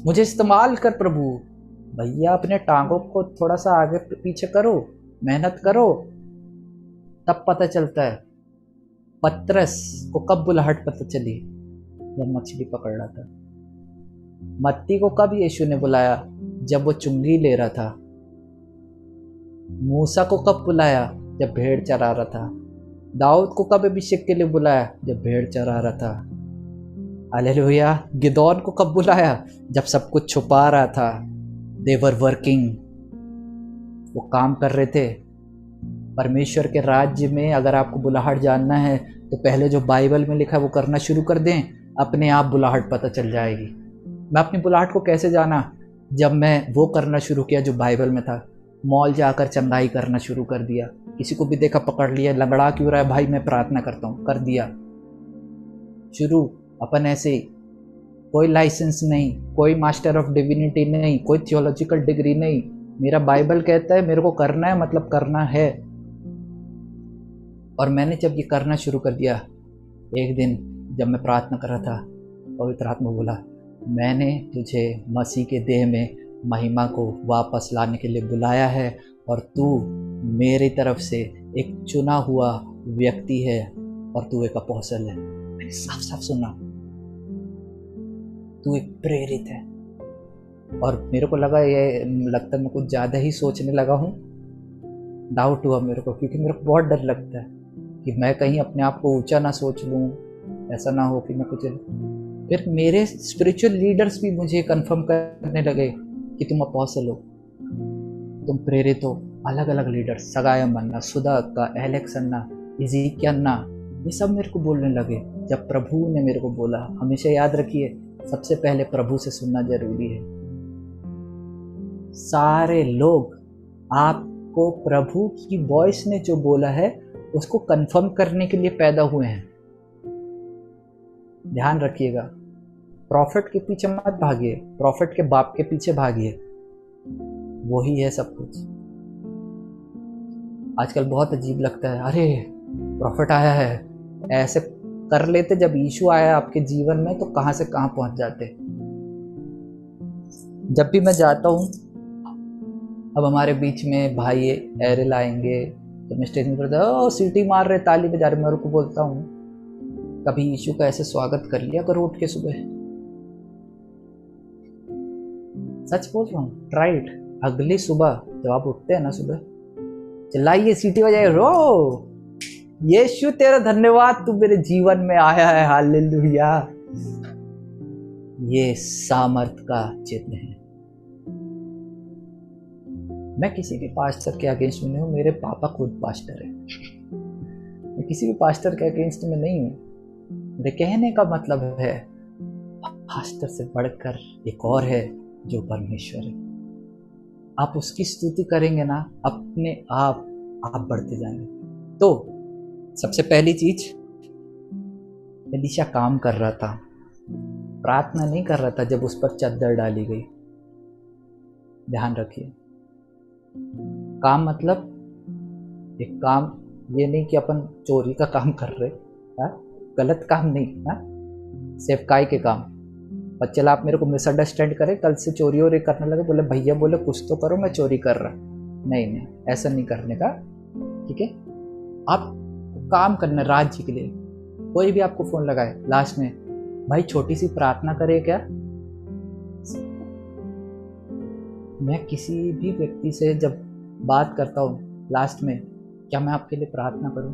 मुझे इस्तेमाल कर प्रभु। भैया अपने टांगों को थोड़ा सा आगे पीछे करो, मेहनत करो, तब पता चलता है। पतरस को कब बुलाहट पता चली? जब मछली पकड़ रहा था। मत्ती को कब यीशु ने बुलाया? जब वो चुंगी ले रहा था। मूसा को कब बुलाया? जब भेड़ चरा रहा था। दाऊद को कब अभिषेक के लिए बुलाया? जब भेड़ चरा रहा था। हालेलुया। गिदौन को कब बुलाया? जब सब कुछ छुपा रहा था। दे वर वर्किंग, वो काम कर रहे थे। परमेश्वर के राज्य में अगर आपको बुलाहट जानना है तो पहले जो बाइबल में लिखा है वो करना शुरू कर दें, अपने आप बुलाहट पता चल जाएगी। मैं अपनी बुलाहट को कैसे जाना? जब मैं वो करना शुरू किया जो बाइबल में था। मॉल जाकर चंगाई करना शुरू कर दिया, किसी को भी देखा पकड़ लिया, लंगड़ा क्यों रहा है भाई मैं प्रार्थना करता हूँ, कर दिया शुरू। अपन ऐसे ही, कोई लाइसेंस नहीं, कोई मास्टर ऑफ डिविनिटी नहीं, कोई थियोलॉजिकल डिग्री नहीं, मेरा बाइबल कहता है मेरे को करना है मतलब करना है। और मैंने जब ये करना शुरू कर दिया, एक दिन जब मैं प्रार्थना कर रहा था, पवित्र आत्मा बोला मैंने तुझे मसीह के देह में महिमा को वापस लाने के लिए बुलाया है और तू मेरी तरफ से एक चुना हुआ व्यक्ति है और तू एक अपोस्तल है। मैंने साफ साफ सुना, तू एक प्रेरित है। और मेरे को लगा, ये लगता है मैं कुछ ज़्यादा ही सोचने लगा हूँ। डाउट हुआ मेरे को, क्योंकि मेरे को बहुत डर लगता है कि मैं कहीं अपने आप को ऊंचा ना सोच लूँ, ऐसा ना हो कि मैं कुछ। फिर मेरे स्पिरिचुअल लीडर्स भी मुझे कंफर्म करने लगे कि तुम अपोस्तल हो, तुम प्रेरित हो। अलग अलग लीडर्स, सगायम अन्ना, सुधा अक्का, एलेक्स अन्ना, इज़िकिया अन्ना, ये सब मेरे को बोलने लगे जब प्रभु ने मेरे को बोला। हमेशा याद रखिए, सबसे पहले प्रभु से सुनना जरूरी है। सारे लोग आपको प्रभु की वॉइस ने जो बोला है उसको कंफर्म करने के लिए पैदा हुए हैं। ध्यान रखिएगा, प्रॉफिट के पीछे मत भागिए, प्रॉफिट के बाप के पीछे भागिए, वही है सब कुछ। आजकल बहुत अजीब लगता है, अरे प्रॉफिट आया है, ऐसे कर लेते। जब यीशु आया आपके जीवन में तो कहां से कहां पहुंच जाते। जब भी मैं जाता हूं, अब हमारे बीच में भाई एरिल आएंगे तो मैं स्टेज पर ओ सीटी मार रहे, ताली बजा रहे, मैं उनको बोलता हूँ कभी यीशु का ऐसे स्वागत कर लिया करो उठ के सुबह। सच बोल रहा हूँ, ट्राइड। अगली सुबह जब आप उठते हैं ना, सुबह चिल्लाइए, सीटी बजाइए, रो यीशु तेरा धन्यवाद, तू मेरे जीवन में आया है, हालेलुया। ये सामर्थ का चिन्ह है। मैं किसी भी पास्टर के अगेंस्ट में नहीं हूँ, मेरे पापा खुद पास्टर है। मैं किसी भी पास्टर के अगेंस्ट में नहीं हूँ। मेरे कहने का मतलब है पास्टर से बढ़कर एक और है जो परमेश्वर है। आप उसकी स्तुति करेंगे ना, अपने आप बढ़ते जाएंगे। तो सबसे पहली चीज, एलीशा काम कर रहा था, प्रार्थना नहीं कर रहा था जब उस पर चद्दर डाली गई। ध्यान रखिए, काम मतलब एक काम ये नहीं कि अपन चोरी का काम कर रहे, गलत काम नहीं, सेवकाई के काम। और चला आप मेरे को मिसअंडरस्टैंड करें, कल से चोरी वोरी करने लगे, बोले भैया बोले कुछ तो करो, मैं चोरी कर रहा। नहीं, ऐसा नहीं करने का, ठीक है। आप काम करना राज्य के लिए। कोई भी आपको फोन लगाए, लास्ट में भाई छोटी सी प्रार्थना करे क्या। मैं किसी भी व्यक्ति से जब बात करता हूँ लास्ट में, क्या मैं आपके लिए प्रार्थना करूँ,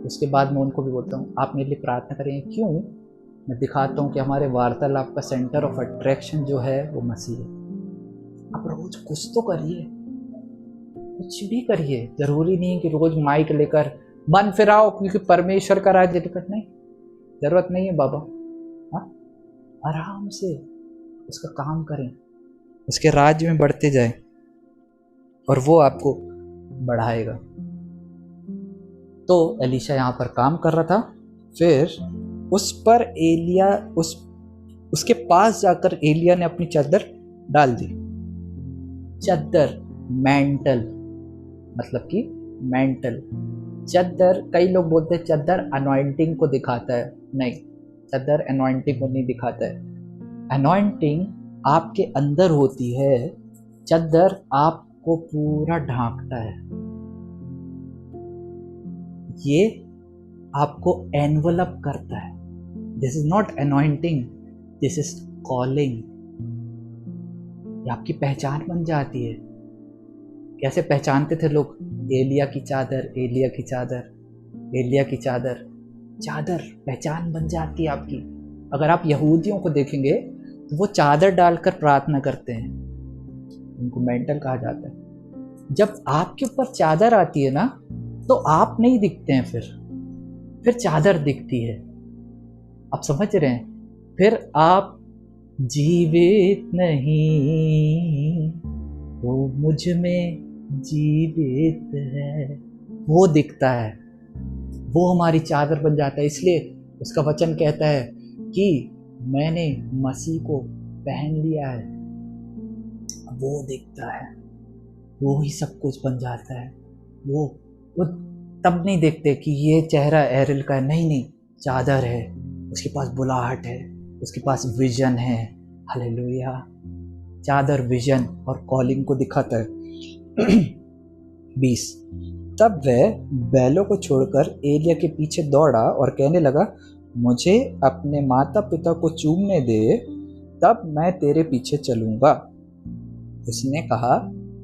उसके बाद मैं उनको भी बोलता हूँ आप मेरे लिए प्रार्थना करें। क्यों? मैं दिखाता हूँ कि हमारे वार्तालाप का सेंटर ऑफ अट्रैक्शन जो है वो मसीह है। आप रोज कुछ तो करिए, कुछ भी करिए। जरूरी नहीं कि रोज माइक लेकर मन फिराओ क्योंकि परमेश्वर का राज्य टिकट नहीं, जरूरत नहीं है बाबा। हाँ, आराम से उसका काम करें, उसके राज्य में बढ़ते जाए और वो आपको बढ़ाएगा। तो एलीशा यहाँ पर काम कर रहा था। फिर उस पर एलिया उसके पास जाकर एलिया ने अपनी चादर डाल दी। चादर मेंटल, मतलब कि मेंटल चादर। कई लोग बोलते हैं चादर अनॉइंटिंग को दिखाता है। नहीं, चादर अनॉइंटिंग को नहीं दिखाता है। अनॉइंटिंग आपके अंदर होती है, चादर आपको पूरा ढांकता है। ये आपको एनवलप करता है। This is not anointing, this is calling. ये आपकी पहचान बन जाती है। कैसे पहचानते थे लोग? एलिया की चादर, एलिया की चादर, एलिया की चादर। चादर पहचान बन जाती है आपकी। अगर आप यहूदियों को देखेंगे तो वो चादर डालकर प्रार्थना करते हैं, उनको मेंटल कहा जाता है। जब आपके ऊपर चादर आती है ना, तो आप नहीं दिखते हैं, फिर चादर दिखती है। आप समझ रहे हैं? फिर आप जीवित नहीं, वो मुझ में जीवित है, वो दिखता है, वो हमारी चादर बन जाता है। इसलिए उसका वचन कहता है कि मैंने मसीह को पहन लिया है। वो दिखता है, वो ही सब कुछ बन जाता है। वो तब नहीं देखते कि ये चेहरा एरिल का है। नहीं, चादर है, उसके पास बुलाहट है, उसके पास विजन है। हालेलुया। चादर विजन और कॉलिंग को दिखाता है। 20। तब वह बैलों को छोड़कर एलिया के पीछे दौड़ा और कहने लगा, मुझे अपने माता पिता को चूमने दे, तब मैं तेरे पीछे चलूंगा। उसने कहा,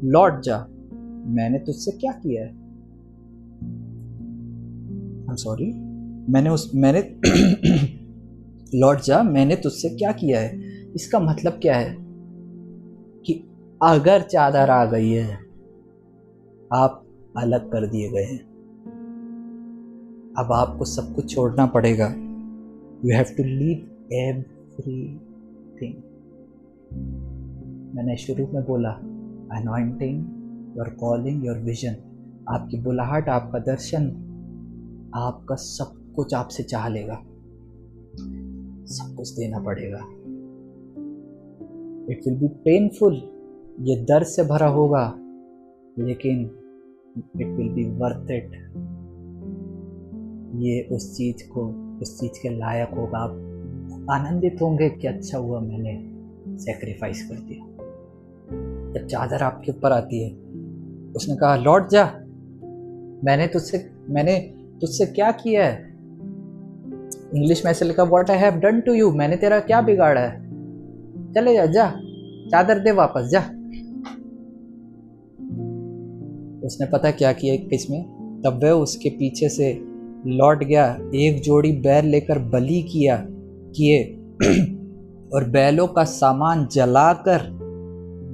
लौट जा, मैंने तुझसे क्या किया है? सॉरी, मैंने लौट जा, मैंने तुझसे क्या किया है? इसका मतलब क्या है कि अगर चादर आ गई है, आप अलग कर दिए गए हैं। अब आपको सब कुछ छोड़ना पड़ेगा। You have to leave everything. मैंने शुरू में बोला, anointing, your calling, your vision, आपकी बुलाहट, आपका दर्शन, आपका सब कुछ आपसे चाह लेगा, सब कुछ देना पड़ेगा। इट विल बी पेनफुल, ये दर्द से भरा होगा, लेकिन it will be worth it. ये उस चीज के लायक होगा। आप आनंदित होंगे कि अच्छा हुआ मैंने सैक्रिफाइस कर दिया। जब चादर आपके ऊपर आती है, उसने कहा, लौट जा, मैंने तुझसे क्या किया है? इंग्लिश में ऐसे लिखा, what I have done to you, मैंने तेरा क्या बिगाड़ा है? चले जा, चादर दे वापस जा। उसने पता क्या किया 21 में? तब वह उसके पीछे से लौट गया, एक जोड़ी बैल लेकर बलि किए और बैलों का सामान जलाकर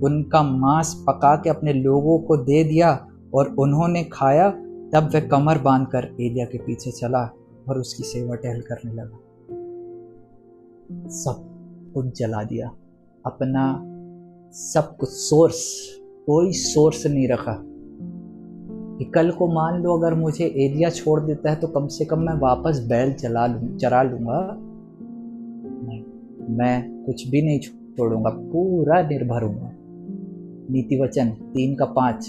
उनका मांस पका के अपने लोगों को दे दिया और उन्होंने खाया। तब वह कमर बांधकर एलिया के पीछे चला और उसकी सेवा टहल करने लगा। सब कुछ जला दिया, अपना सब कुछ, सोर्स, कोई सोर्स नहीं रखा कि कल को मान लो अगर मुझे एलिया छोड़ देता है तो कम से कम मैं वापस बैल चरा लूंगा। नहीं, मैं कुछ भी नहीं छोड़ूंगा, पूरा निर्भर हूंगा। नीति वचन 3:5,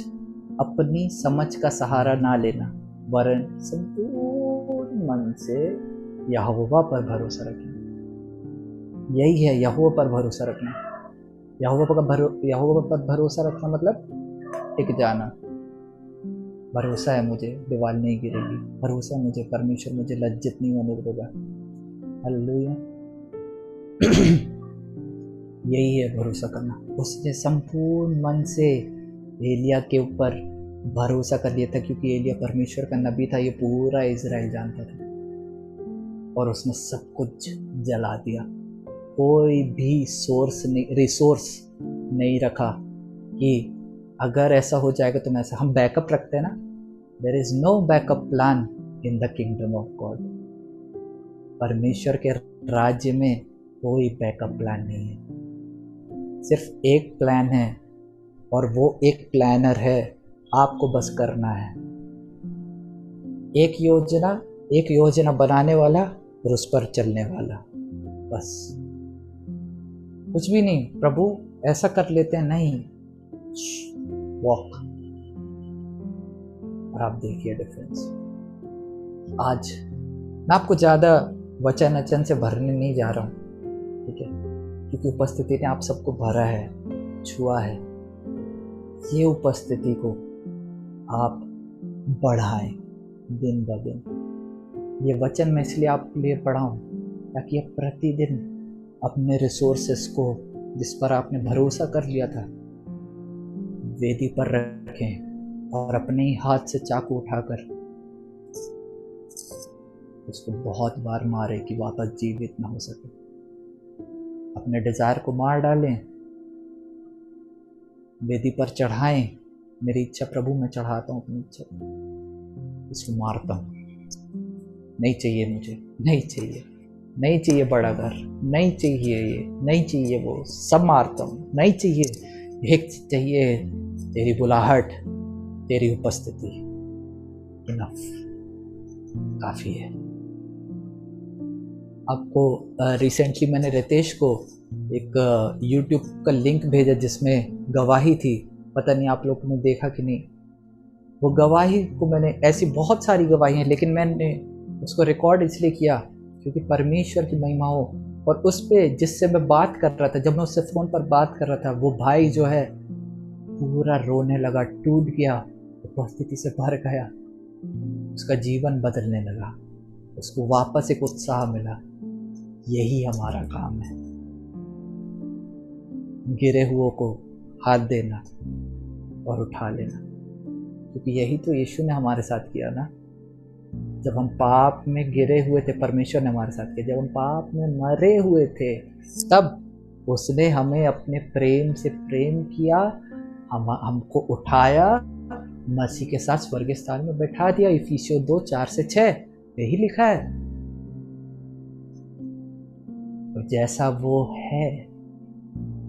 अपनी समझ का सहारा ना लेना वरन संपूर्ण मन से यहोवा पर भरोसा रखना। यही है यहोवा पर भरोसा रखना। यहोवा पर भरोसा रखना मतलब टिक जाना। भरोसा है मुझे दीवार नहीं गिरेगी, भरोसा है मुझे परमेश्वर मुझे लज्जित नहीं होने देगा। हालेलुया। यही है भरोसा करना। उसने संपूर्ण मन से एलिया के ऊपर भरोसा कर लिया था, क्योंकि एलिया परमेश्वर का नबी था, ये पूरा इजराइल जानता था। और उसने सब कुछ जला दिया, कोई भी रिसोर्स नहीं रखा कि अगर ऐसा हो जाएगा तो मैं ऐसा। हम बैकअप रखते हैं ना, there is no backup plan in the kingdom of God. परमेश्वर के राज्य में कोई बैकअप प्लान नहीं है, सिर्फ एक प्लान है और वो एक प्लानर है, आपको बस करना है। एक योजना बनाने वाला और उस पर चलने वाला, बस कुछ भी नहीं। प्रभु ऐसा कर लेते हैं, नहीं, वॉक। और आप देखिए डिफरेंस। आज मैं आपको ज़्यादा वचन से भरने नहीं जा रहा हूँ, ठीक है, क्योंकि उपस्थिति ने आप सबको भरा है, छुआ है। ये उपस्थिति को आप बढ़ाएं दिन ब दिन। ये वचन मैं इसलिए आपके लिए पढ़ाऊं ताकि आप प्रतिदिन अपने रिसोर्सेस को, जिस पर आपने भरोसा कर लिया था, वेदी पर रखें और अपने ही हाथ से चाकू उठाकर उसको बहुत बार मारे कि वापस जीवित ना हो सके। अपने डिजायर को मार डालें, वेदी पर चढ़ाएं। मेरी इच्छा प्रभु मैं चढ़ाता हूँ अपनी इच्छा, इसको मारता हूँ। नहीं चाहिए मुझे, नहीं चाहिए बड़ा घर, नहीं चाहिए ये, नहीं चाहिए वो, सब मारता हूँ। नहीं चाहिए, एक चाहिए तेरी बुलाहट, तेरी उपस्थिति। इनफ, काफ़ी है। आपको रिसेंटली मैंने रितेश को एक YouTube का लिंक भेजा जिसमें गवाही थी, पता नहीं आप लोगों ने देखा कि नहीं। वो गवाही को मैंने, ऐसी बहुत सारी गवाही हैं, लेकिन मैंने उसको रिकॉर्ड इसलिए किया क्योंकि परमेश्वर की महिमा हो। और उस पे जिससे मैं बात कर रहा था, जब मैं उससे फ़ोन पर बात कर रहा था, वो भाई जो है पूरा रोने लगा, टूट गया, उपस्थिति से भर गया, उसका जीवन बदलने लगा, उसको वापस एक उत्साह मिला। यही हमारा काम है, गिरे हुओं को हाथ देना और उठा लेना, क्योंकि यही तो यीशु ने हमारे साथ किया ना। जब हम पाप में गिरे हुए थे, परमेश्वर ने हमारे साथ किया। जब हम पाप में मरे हुए थे, तब उसने हमें अपने प्रेम से प्रेम किया, हमको उठाया, मसीह के साथ स्वर्गीय स्थान में बैठा दिया। इफिसियों 2:4-6 यही लिखा है। और जैसा वो है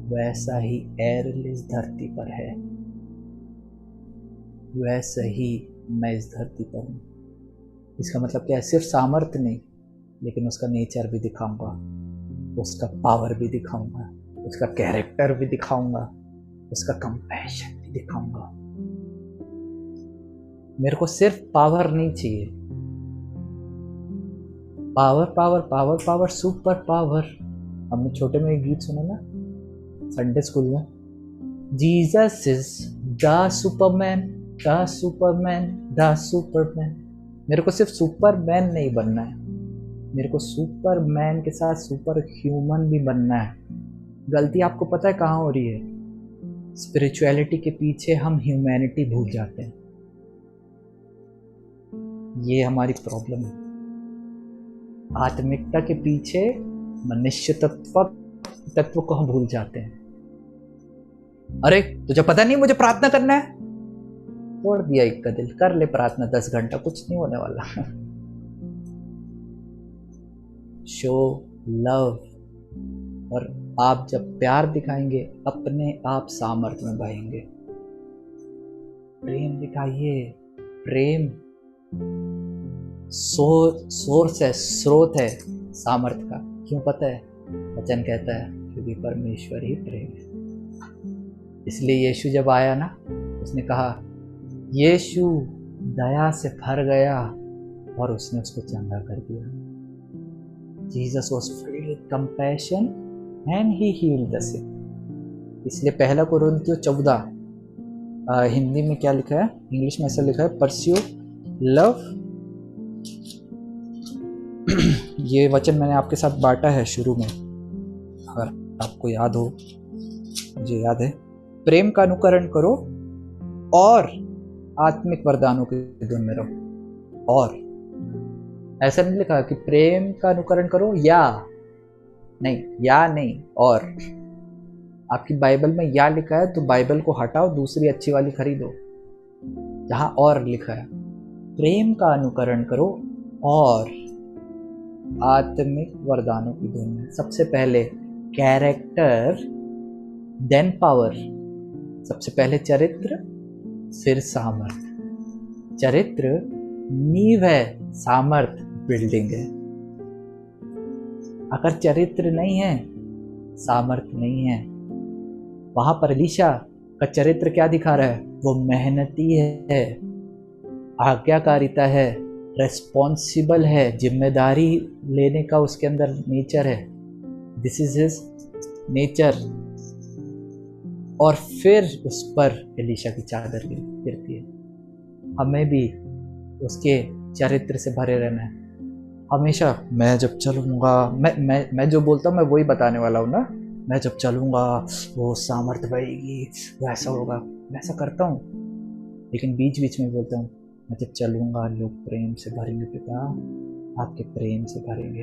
वैसा ही एरल इस धरती पर है, वैसा ही मैं इस धरती पर हूँ। इसका मतलब क्या है? सिर्फ सामर्थ्य नहीं, लेकिन उसका नेचर भी दिखाऊंगा, उसका पावर भी दिखाऊंगा, उसका कैरेक्टर भी दिखाऊंगा, उसका कंपैशन भी दिखाऊंगा। मेरे को सिर्फ पावर नहीं चाहिए, power power power power super power. हमने छोटे में एक गीत सुना ना संडे स्कूल में, Jesus is the Superman, the Superman, the Superman. मेरे को सिर्फ सुपरमैन नहीं बनना है, मेरे को सुपरमैन के साथ सुपर ह्यूमन भी बनना है। गलती आपको पता है कहाँ हो रही है? स्पिरिचुअलिटी के पीछे हम ह्यूमैनिटी भूल जाते हैं, ये हमारी प्रॉब्लम है। आत्मिकता के पीछे मनुष्य तत्व तत्व को हम भूल जाते हैं। अरे तुझे पता नहीं मुझे प्रार्थना करना है, तोड़ दिया एक का दिल, कर ले प्रार्थना 10 घंटा, कुछ नहीं होने वाला। शो लव, और आप जब प्यार दिखाएंगे अपने आप सामर्थ्य में बहेंगे। प्रेम दिखाइए, प्रेम सोर्स है, स्रोत है सामर्थ्य का। क्यों पता है? वचन कहता है क्योंकि परमेश्वर ही प्रेम है। इसलिए यीशु जब आया ना, उसने कहा, यीशु दया से भर गया और उसने उसको चंगा कर दिया। Jesus was filled with compassion and he healed the sick. इसलिए 1 कोरिन्थियों 14, हिंदी में क्या लिखा है, इंग्लिश में ऐसा लिखा है, परस्यू लव। ये वचन मैंने आपके साथ बांटा है शुरू में, अगर आपको याद हो, मुझे याद है। प्रेम का अनुकरण करो और आत्मिक वरदानों के धुन में रहो। और ऐसा नहीं लिखा कि प्रेम का अनुकरण करो या नहीं, और आपकी बाइबल में या लिखा है तो बाइबल को हटाओ, दूसरी अच्छी वाली खरीदो जहां और लिखा है प्रेम का अनुकरण करो और आत्मिक वरदानों की धुन में। सबसे पहले कैरेक्टर, देन पावर। सबसे पहले चरित्र, फिर सामर्थ। चरित्र नींव है, सामर्थ बिल्डिंग है। अगर चरित्र नहीं है, सामर्थ नहीं है। वहां पर एलीशा का चरित्र क्या दिखा रहा है? वो मेहनती है, आज्ञाकारिता है, रेस्पॉन्सिबल है, जिम्मेदारी लेने का उसके अंदर नेचर है। This is his nature. और फिर उस पर एलीशा की चादर गिरती है। हमें भी उसके चरित्र से भरे रहना है हमेशा। मैं जब चलूँगा, मैं जो बोलता हूँ मैं वही बताने वाला हूँ ना। मैं जब चलूँगा वो सामर्थ्य बढ़ेगी, वैसा होगा, वैसा करता हूँ। लेकिन बीच बीच में बोलता हूँ, मैं जब चलूँगा लोग प्रेम से भरेंगे, पिता आपके प्रेम से भरेंगे।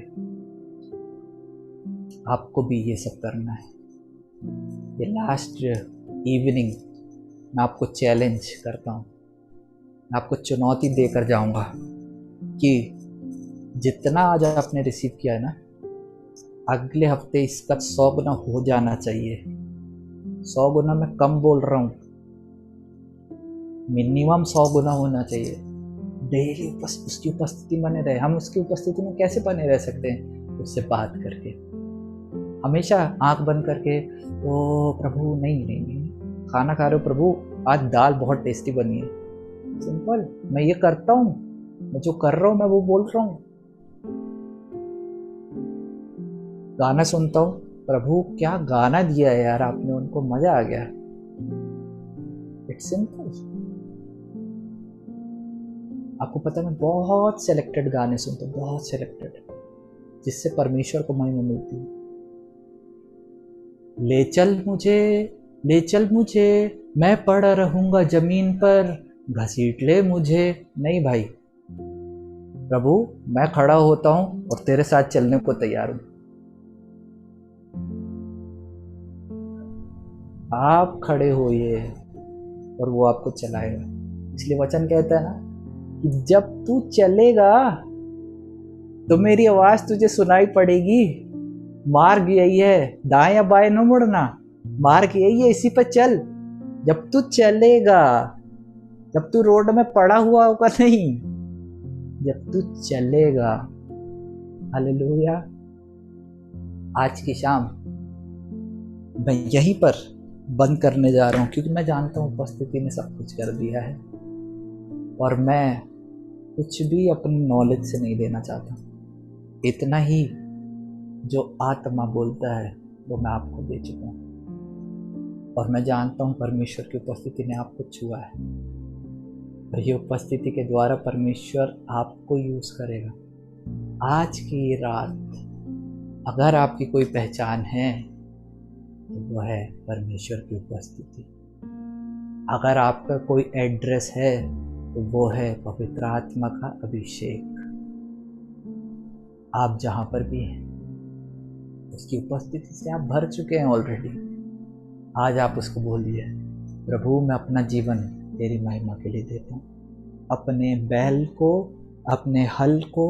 आपको भी ये सब करना है। ये लास्ट इवनिंग मैं आपको चैलेंज करता हूँ, मैं आपको चुनौती देकर जाऊँगा कि जितना आज आपने रिसीव किया है ना, अगले हफ्ते इसका 100 गुना हो जाना चाहिए। 100 गुना मैं कम बोल रहा हूँ, मिनिमम 100 गुना होना चाहिए। डेली उसकी उपस्थिति बने रहे। हम उसकी उपस्थिति में कैसे बने रह सकते हैं? उससे बात करके, हमेशा आंख बंद करके, ओ प्रभु नहीं, खाना खा रहे हो प्रभु, आज दाल बहुत टेस्टी बनी है। सिंपल, मैं ये करता हूँ, मैं जो कर रहा हूँ मैं वो बोल रहा हूँ। गाना सुनता हूँ, प्रभु क्या गाना दिया है यार आपने, उनको मजा आ गया। It's simple. आपको पता है मैं बहुत सिलेक्टेड गाने सुनता हूँ, बहुत सिलेक्टेड, जिससे परमेश्वर को महिमा मिलती है। ले चल मुझे, मैं पड़ा रहूंगा जमीन पर, घसीट ले मुझे। नहीं भाई, प्रभु मैं खड़ा होता हूं और तेरे साथ चलने को तैयार हूं। आप खड़े होइए और वो आपको चलाएगा। इसलिए वचन कहता है ना कि जब तू चलेगा तो मेरी आवाज तुझे सुनाई पड़ेगी। मार्ग यही है, दाएं या बाएं न मुड़ना, मार्ग यही है, इसी पर चल। जब तू चलेगा, जब तू रोड में पड़ा हुआ होगा नहीं, जब तू चलेगा। हालेलुया। आज की शाम मैं यहीं पर बंद करने जा रहा हूं, क्योंकि मैं जानता हूं उपस्थिति ने सब कुछ कर दिया है और मैं कुछ भी अपनी नॉलेज से नहीं देना चाहता। इतना ही जो आत्मा बोलता है वो मैं आपको दे चुका हूँ। और मैं जानता हूँ परमेश्वर की उपस्थिति ने आपको छुआ है, और ये उपस्थिति के द्वारा परमेश्वर आपको यूज करेगा। आज की रात अगर आपकी कोई पहचान है तो वो है परमेश्वर की उपस्थिति। अगर आपका कोई एड्रेस है तो वो है पवित्र आत्मा का अभिषेक। आप जहाँ पर भी हैं उसकी उपस्थिति से आप भर चुके हैं ऑलरेडी। आज आप उसको बोलिए, प्रभु मैं अपना जीवन तेरी महिमा के लिए देता हूँ। अपने बैल को, अपने हल को,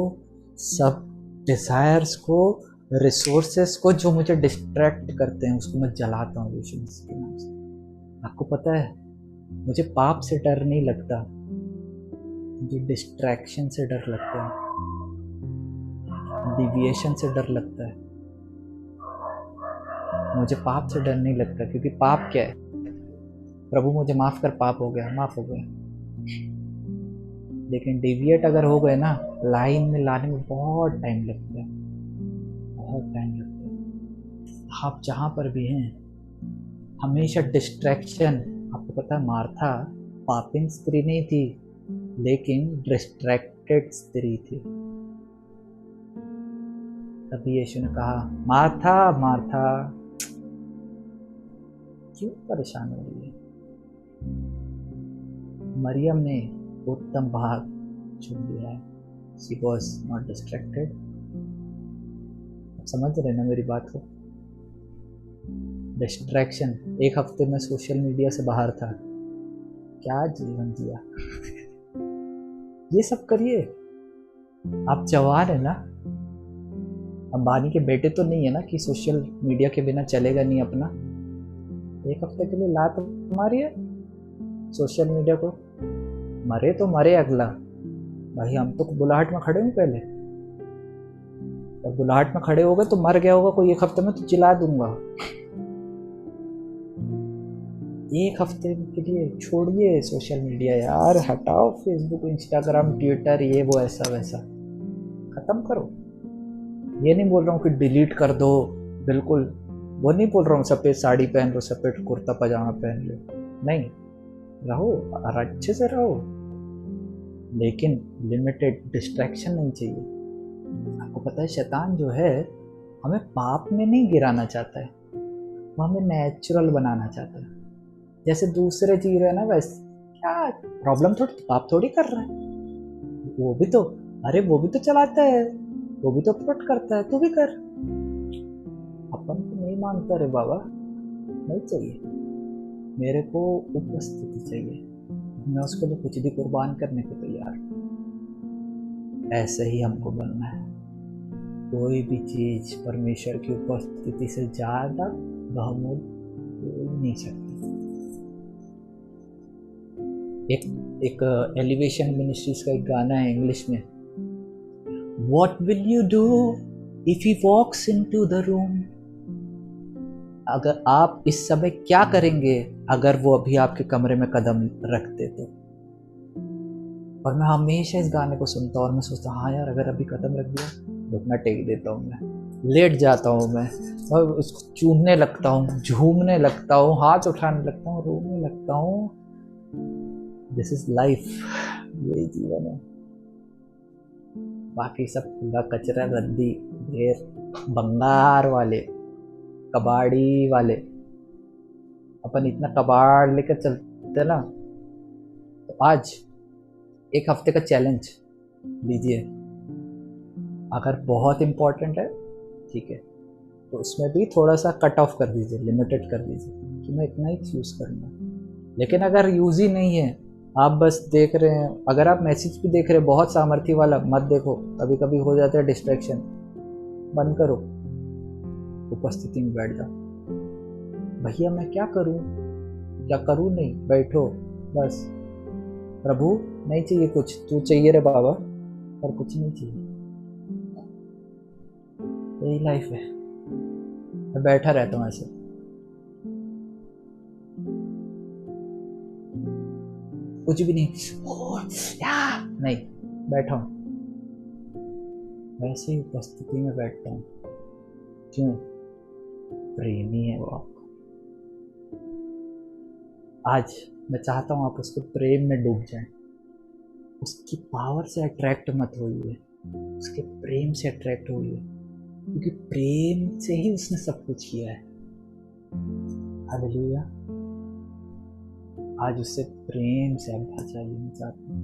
सब डिज़ायर्स को, रिसोर्सेस को जो मुझे डिस्ट्रैक्ट करते हैं, उसको मैं जलाता हूँ यीशु मसीह के नाम से। आपको पता है, मुझे पाप से डर नहीं लगता, मुझे डिस्ट्रैक्शन से डर लगता है, डिविएशन से डर लगता है। मुझे पाप से डर नहीं लगता, क्योंकि पाप क्या है? प्रभु मुझे माफ़ कर, पाप हो गया, माफ़ हो गया। लेकिन डिविएट अगर हो गए ना, लाइन में लाने में बहुत टाइम लगता है, बहुत टाइम लगता है। आप जहाँ पर भी हैं, हमेशा डिस्ट्रैक्शन। आपको पता है, मार्था पापिन स्त्री नहीं थी, लेकिन डिस्ट्रैक्टेड स्त्री थी। तभी यीशु ने कहा, मार्था मार्था क्यों परेशान हो रही है? मरियम ने उत्तम भाग चुन लिया है। She was not distracted। समझ रहे ना मेरी बात को? डिस्ट्रैक्शन। एक हफ्ते में सोशल मीडिया से बाहर था, क्या जीवन जिया। ये सब करिए, आप जवान है ना। अंबानी के बेटे तो नहीं है ना कि सोशल मीडिया के बिना चलेगा नहीं अपना। एक हफ्ते के लिए लात मारिए सोशल मीडिया को, मरे तो मरे अगला। भाई हम तो बुलाहट में खड़े हूँ पहले, और बुलाहट में खड़े हो गए तो मर गया होगा कोई एक हफ्ते में तो चिल्ला दूंगा। एक हफ्ते के लिए छोड़िए सोशल मीडिया यार, हटाओ फेसबुक, इंस्टाग्राम, ट्विटर, ये वो ऐसा वैसा, खत्म करो। ये नहीं बोल रहा हूँ कि डिलीट कर दो, बिल्कुल वो नहीं बोल रहा हूँ सफ़ेद साड़ी पहन लो, सफ़ेद कुर्ता पजामा पहन लो, नहीं, रहो और अच्छे से रहो, लेकिन लिमिटेड। डिस्ट्रैक्शन नहीं चाहिए। आपको पता है, शैतान जो है हमें पाप में नहीं गिराना चाहता है, वो हमें नेचुरल बनाना चाहता है। जैसे दूसरे जी रहे ना, वैसे क्या प्रॉब्लम, थोड़ी पाप थोड़ी कर रहा है, वो भी तो, अरे वो भी तो चलाता है, वो भी तो अपलोड करता है, तू भी कर। अपन तो नहीं मानता रे बाबा, नहीं चाहिए। मेरे को उपस्थिति चाहिए, मैं उसके लिए कुछ भी कुर्बान करने को तैयार। ऐसे ही हमको बनना है। कोई भी चीज परमेश्वर की उपस्थिति से ज्यादा बहुमूल्य हो नहीं सकती। एक एलिवेशन मिनिस्ट्रीज का एक गाना है इंग्लिश में, What will you do if he walks into the room? अगर आप इस समय क्या करेंगे अगर वो अभी आपके कमरे में कदम रखते तो। और मैं हमेशा इस गाने को सुनता हूँ और मैं सोचता हूँ, हाँ यार अगर अभी कदम रख दिया, घुटना टेक देता हूँ, मैं लेट जाता हूँ, मैं और उसको चूमने लगता हूँ, झूमने लगता हूँ, हाथ उठाने लगता हूँ, रोने लगता हूँ। दिस इज लाइफ, यही जीवन है। बाकी सब पूरा कचरा, रद्दी, ढेर, बंगार वाले, कबाड़ी वाले। अपन इतना कबाड़ लेकर चलते ना। तो आज एक हफ्ते का चैलेंज लीजिए, अगर बहुत इम्पोर्टेंट है ठीक है, तो उसमें भी थोड़ा सा कट ऑफ कर दीजिए, लिमिटेड कर दीजिए कि मैं इतना ही यूज़ करूँगा। लेकिन अगर यूज़ ही नहीं है, आप बस देख रहे हैं, अगर आप मैसेज भी देख रहे हैं बहुत सामर्थ्य वाला, मत देखो, कभी कभी हो जाता है डिस्ट्रैक्शन, बंद करो, उपस्थिति में बैठ जाओ। भैया मैं क्या करूं, क्या करूं, नहीं, बैठो बस। प्रभु नहीं चाहिए कुछ, तू चाहिए रे बाबा, और कुछ नहीं चाहिए। यही लाइफ है। मैं बैठा रहता हूँ ऐसे, कुछ भी नहीं, नहीं, बैठा हूँ वैसे ही उपस्थिति में बैठता हूँ। क्यों? प्रेमी है वो आपको। आज मैं चाहता हूँ आप उसके प्रेम में डूब जाएं। उसकी पावर से अट्रैक्ट मत होइए, उसके प्रेम से अट्रैक्ट होइए, क्योंकि प्रेम से ही उसने सब कुछ किया है। हालेलुया। आज उससे प्रेम से आप भर जाइए। मैं चाहता हूँ